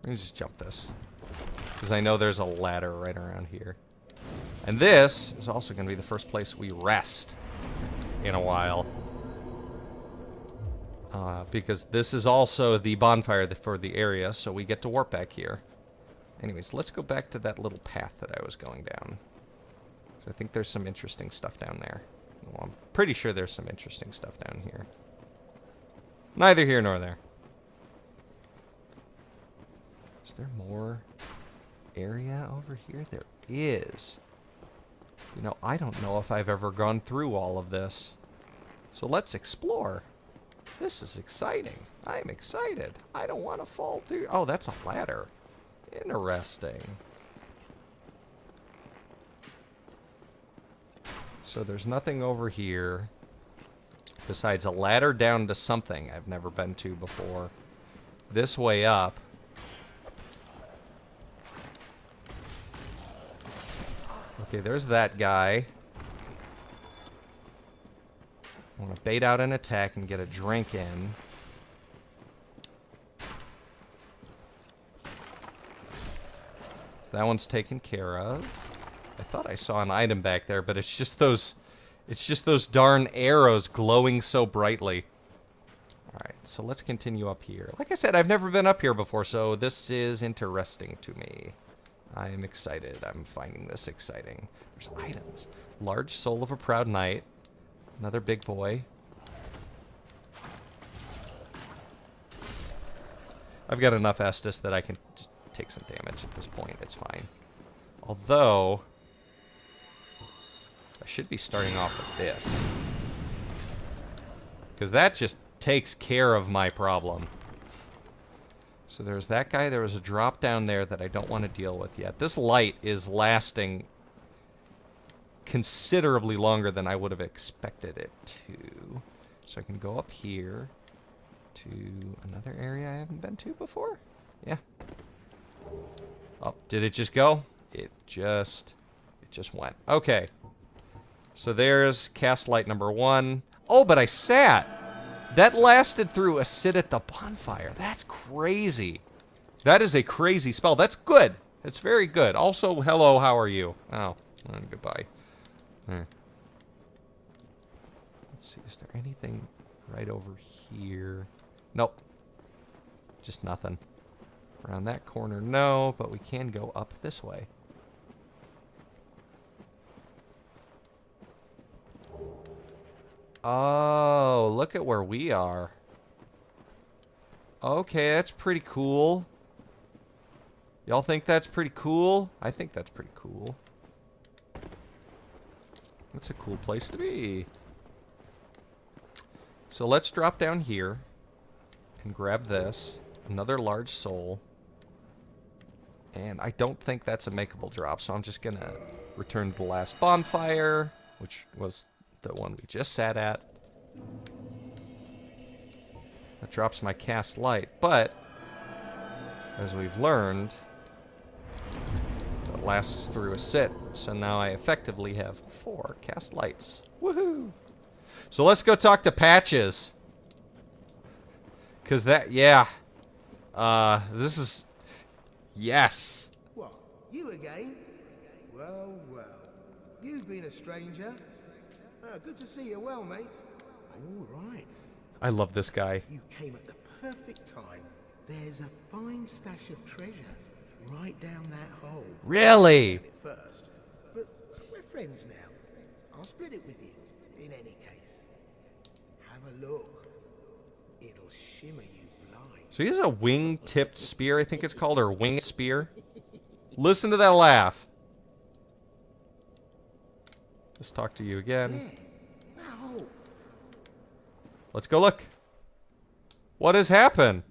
Let me just jump this, because I know there's a ladder right around here. And this is also going to be the first place we rest in a while. Because this is also the bonfire for the area, so we get to warp back here. Anyways, let's go back to that little path that I was going down. So I think there's some interesting stuff down there. Well, I'm pretty sure there's some interesting stuff down here. Neither here nor there. Is there more area over here? There is. You know, I don't know if I've ever gone through all of this. So let's explore. This is exciting. I'm excited. I don't want to fall through. Oh, that's a ladder. Interesting. So there's nothing over here besides a ladder down to something I've never been to before. This way up. Okay, there's that guy. I want to bait out an attack and get a drink in. That one's taken care of. I thought I saw an item back there, but it's just those darn arrows glowing so brightly. Alright, so let's continue up here. Like I said, I've never been up here before, so this is interesting to me. I am excited. I'm finding this exciting. There's items. Large soul of a proud knight. Another big boy. I've got enough Estus that I can just take some damage at this point. It's fine. Although, I should be starting off with this. Because that just takes care of my problem. So there's that guy. There was a drop down there that I don't want to deal with yet. This light is lasting considerably longer than I would have expected it to. So I can go up here to another area I haven't been to before. Yeah. Oh, did it just go? It just went. Okay. So there's cast light number 1. Oh, but I sat. That lasted through a sit at the bonfire. That's crazy. That is a crazy spell. That's good. It's very good. Also, hello, how are you? Oh, goodbye. Let's see, is there anything right over here? Nope. Just nothing. Around that corner, no, but we can go up this way. Oh, look at where we are. Okay, that's pretty cool. Y'all think that's pretty cool? I think that's pretty cool. That's a cool place to be. So let's drop down here and grab this. Another large soul. And I don't think that's a makeable drop, so I'm just going to return to the last bonfire, which was the one we just sat at. That drops my cast light, but as we've learned, that lasts through a sit, so now I effectively have 4 cast lights. Woohoo! So let's go talk to Patches. Because that, yeah. This is, yes. What, you again? Well, well. You've been a stranger. Good to see you well, mate. All right. I love this guy. You came at the perfect time. There's a fine stash of treasure right down that hole. Really? At first, but we're friends now. I'll split it with you, in any case. Have a look. It'll shimmer you blind. So he has a wing-tipped spear, I think it's called, or wing spear. Listen to that laugh. Let's talk to you again. Yeah. Now, Let's go look. What has happened?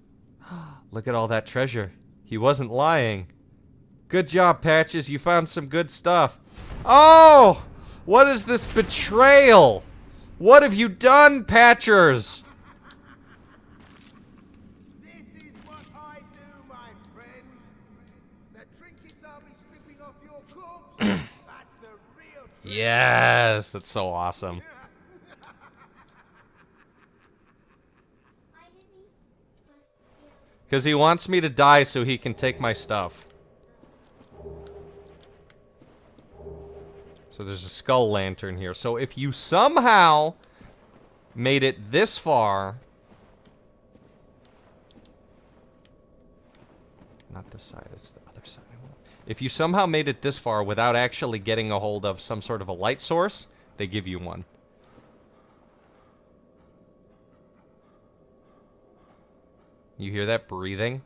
Look at all that treasure. He wasn't lying. Good job, Patches. You found some good stuff. Oh! What is this betrayal? What have you done, Patchers? this is what I do, my friend. The trinkets I'll be stripping off your corpse. That's the real trick. Yes, that's so awesome. Because he wants me to die so he can take my stuff. So there's a skull lantern here. So if you somehow made it this far... Not this side, it's the other side. If you somehow made it this far without actually getting a hold of some sort of a light source, they give you one. You hear that breathing?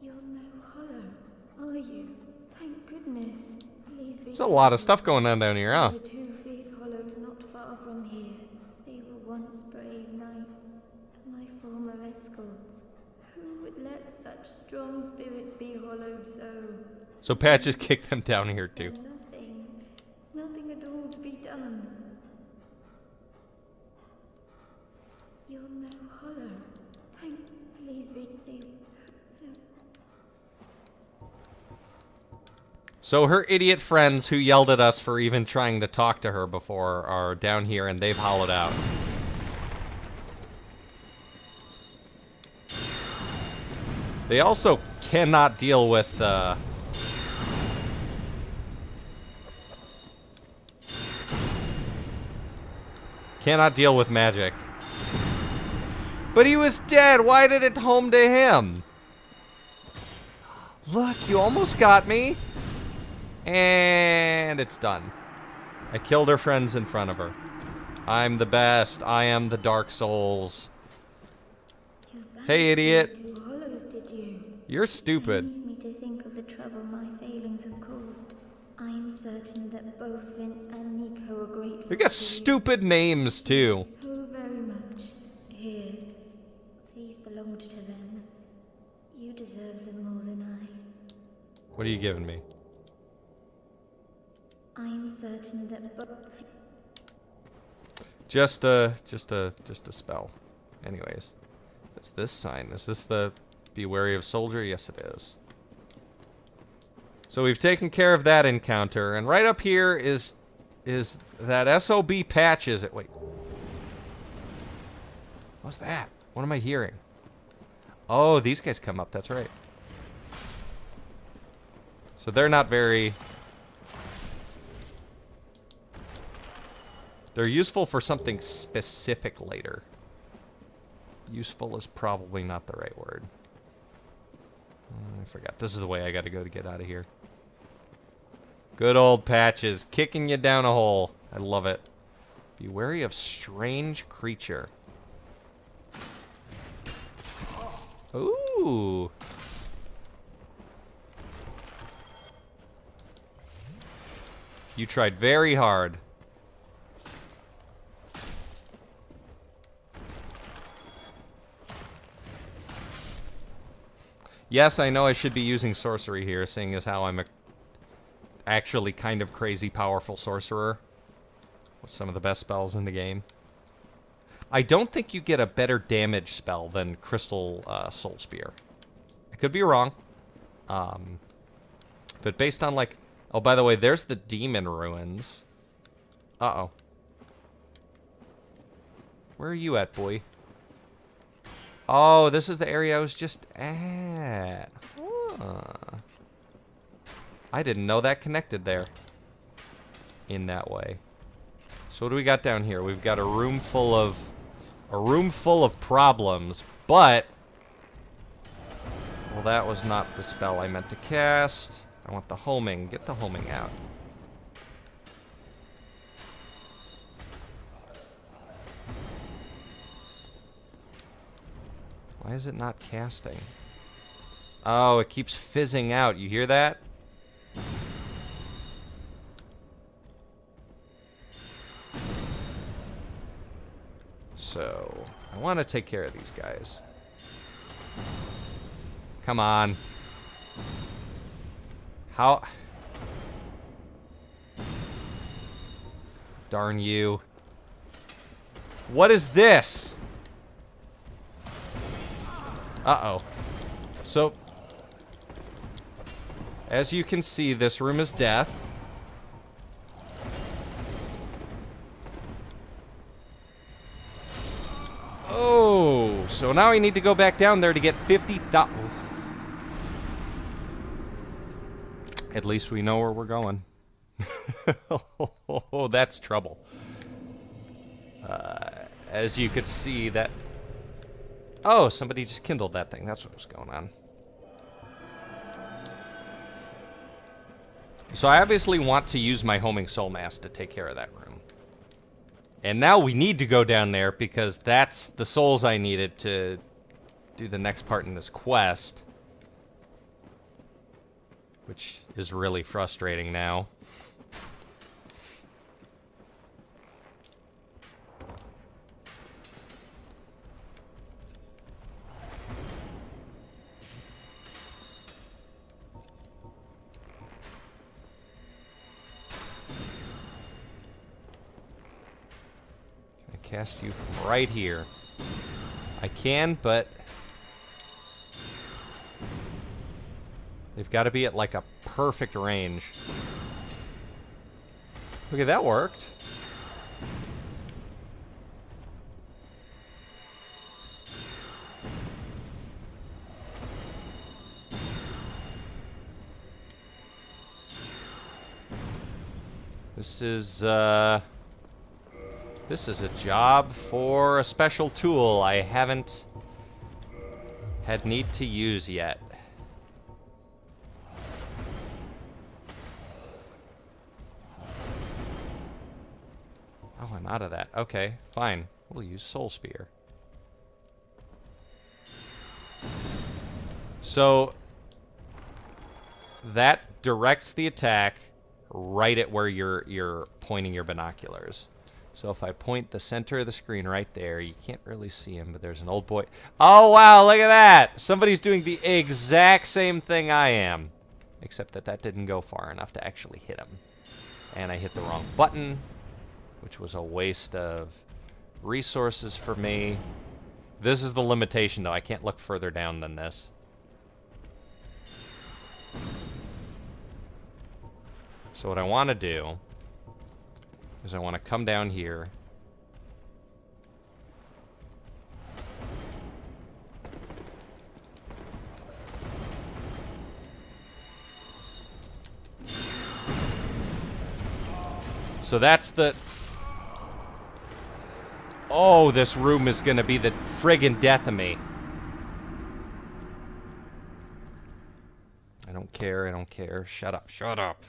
You're no hollow, are you? Thank goodness. Please be There's a lot of stuff going on down here, huh? There are two fierce hollows not far from here. They were once brave knights, my former escorts. Who would let such strong spirits be hollowed so? So Pat just kicked them down here too. Nothing. Nothing at all to be done. You're no hollow. Please be. So her idiot friends who yelled at us for even trying to talk to her before are down here and they've hollowed out. They also cannot deal with magic. But he was dead. Why did it home to him? Look, you almost got me. And it's done. I killed her friends in front of her. I'm the best. I am the Dark Souls. Hey, idiot. Two hollows, did you? You're stupid. Pains me to think of the trouble my failings have caused. I am certain that both Vince and Nico are grateful. They got to you stupid names, too. so very much. Here, these belonged to them. You deserve them more than I. What are you giving me? I am certain that both. Just a spell. Anyways. What's this sign? Is this the be wary of soldier? Yes, it is. So we've taken care of that encounter, and right up here is that SOB Patches. Wait. What's that? What am I hearing? Oh, these guys come up. That's right. So they're not very... They're useful for something specific later. Useful is probably not the right word. I forgot. This is the way I gotta go to get out of here. Good old Patches. Kicking you down a hole. I love it. Be wary of strange creature. Ooh. You tried very hard. Yes, I know I should be using sorcery here, seeing as how I'm a actually kind of crazy powerful sorcerer with some of the best spells in the game. I don't think you get a better damage spell than Crystal Soul Spear. I could be wrong. But based on like... Oh, by the way, there's the Demon Ruins. Uh-oh. Where are you at, boy? Oh, this is the area I was just at. Huh. I didn't know that connected there. In that way. So what do we got down here? We've got a room full of problems, but well, that was not the spell I meant to cast. I want the homing. Get the homing out. Why is it not casting? Oh, it keeps fizzing out. You hear that? So, I want to take care of these guys. Come on. How? Darn you. What is this? Uh-oh. So, as you can see, this room is death. Oh, so now I need to go back down there to get 50,000. At least we know where we're going. Oh, that's trouble. As you could see, that... Oh, somebody just kindled that thing. That's what was going on. So I obviously want to use my homing soul mass to take care of that room. And now we need to go down there because that's the souls I needed to do the next part in this quest. Which is really frustrating now. Cast you from right here. I can, but they've got to be at like a perfect range. Okay, that worked. This is a job for a special tool I haven't had need to use yet. Oh, I'm out of that. Okay, fine. We'll use Soul Spear. So that directs the attack right at where you're pointing your binoculars. So if I point the center of the screen right there, you can't really see him, but there's an old boy. Oh, wow, look at that. Somebody's doing the exact same thing I am, except that that didn't go far enough to actually hit him. And I hit the wrong button, which was a waste of resources for me. This is the limitation, though. I can't look further down than this. So what I want to do is I want to come down here. So that's the... Oh, this room is going to be the friggin' death of me. I don't care, I don't care. Shut up, shut up.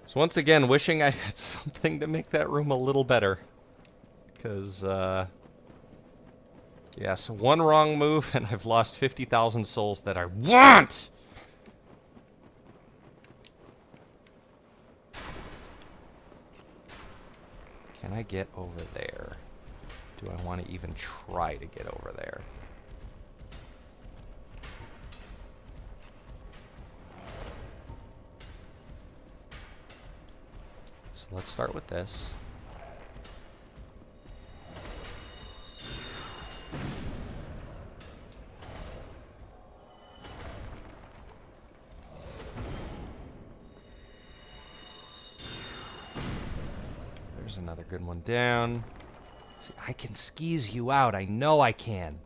So once again, wishing I had something to make that room a little better. Because, yes, one wrong move and I've lost 50,000 souls that I want! Can I get over there? Do I want to even try to get over there? So let's start with this. There's another good one down. See, I can skis you out. I know I can.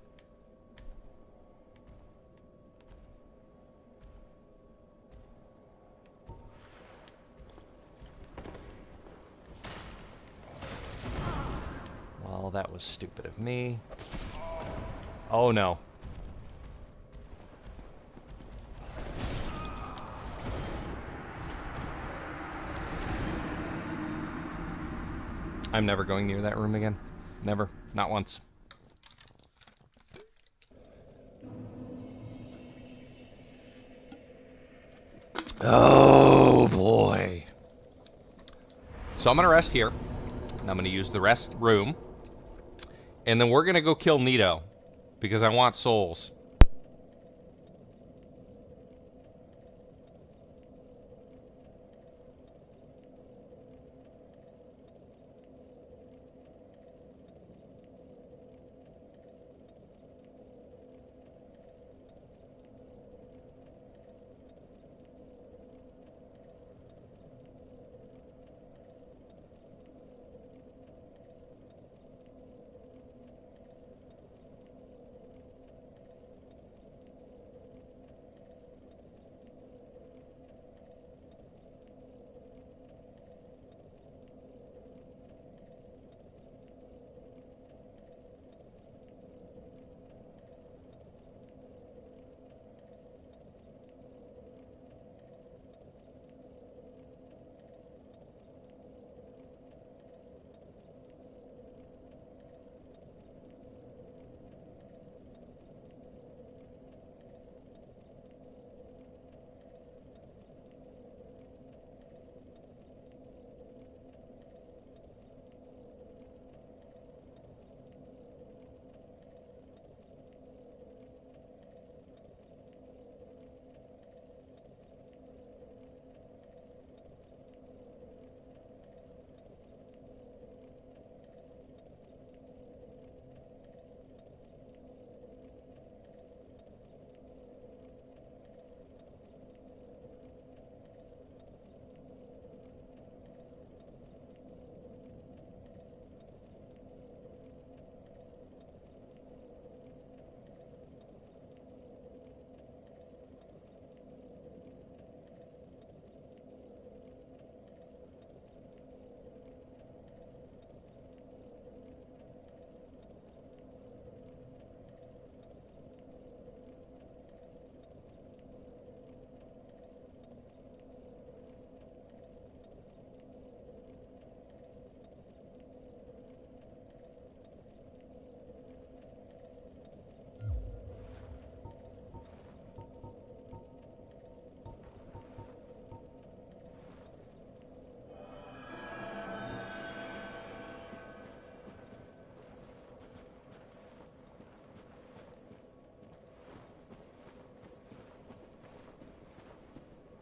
Well, that was stupid of me. Oh, no. I'm never going near that room again. Never. Not once. Oh, boy. So I'm going to rest here. And I'm going to use the rest room. And then we're going to go kill Nito. Because I want souls.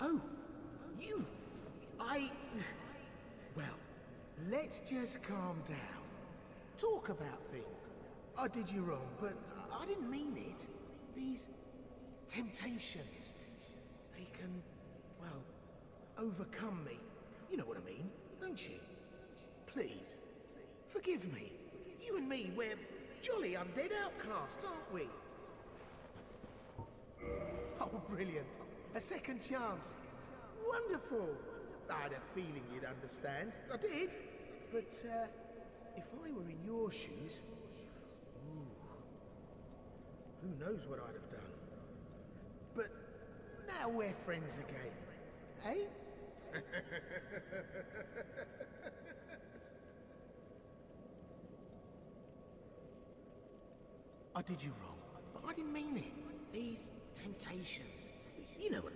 Oh, you! Well, let's just calm down. Talk about things. I did you wrong, but I didn't mean it. These temptations, they can, well, overcome me. You know what I mean, don't you? Please, forgive me. You and me, we're jolly undead outcasts, aren't we? Oh, brilliant. A second chance. Wonderful. I had a feeling you'd understand. I did. But, if I were in your shoes... Ooh, who knows what I'd have done. But now we're friends again. Eh? I did you wrong, but I didn't mean it. These temptations. You know what...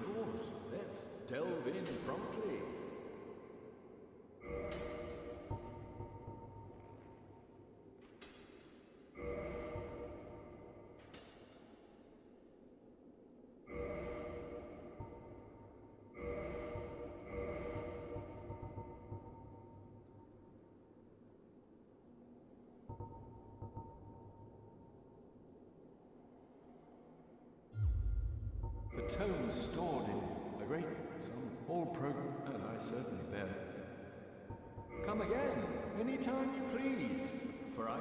yours. Let's delve in promptly. The tones stored in a great some old program, and I certainly bear. Come again, any time you please, for I...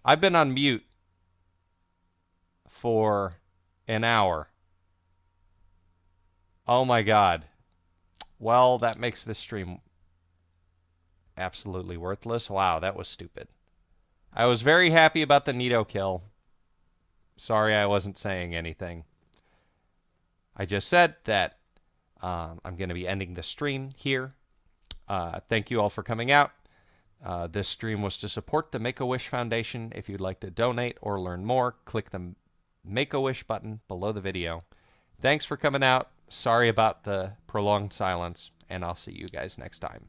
I've been on mute for an hour. Oh my god. Well, that makes this stream absolutely worthless. Wow, that was stupid. I was very happy about the Nito kill. Sorry I wasn't saying anything. I just said that I'm going to be ending the stream here. Thank you all for coming out. This stream was to support the Make-A-Wish Foundation. If you'd like to donate or learn more, click the Make-A-Wish button below the video. Thanks for coming out. Sorry about the prolonged silence, and I'll see you guys next time.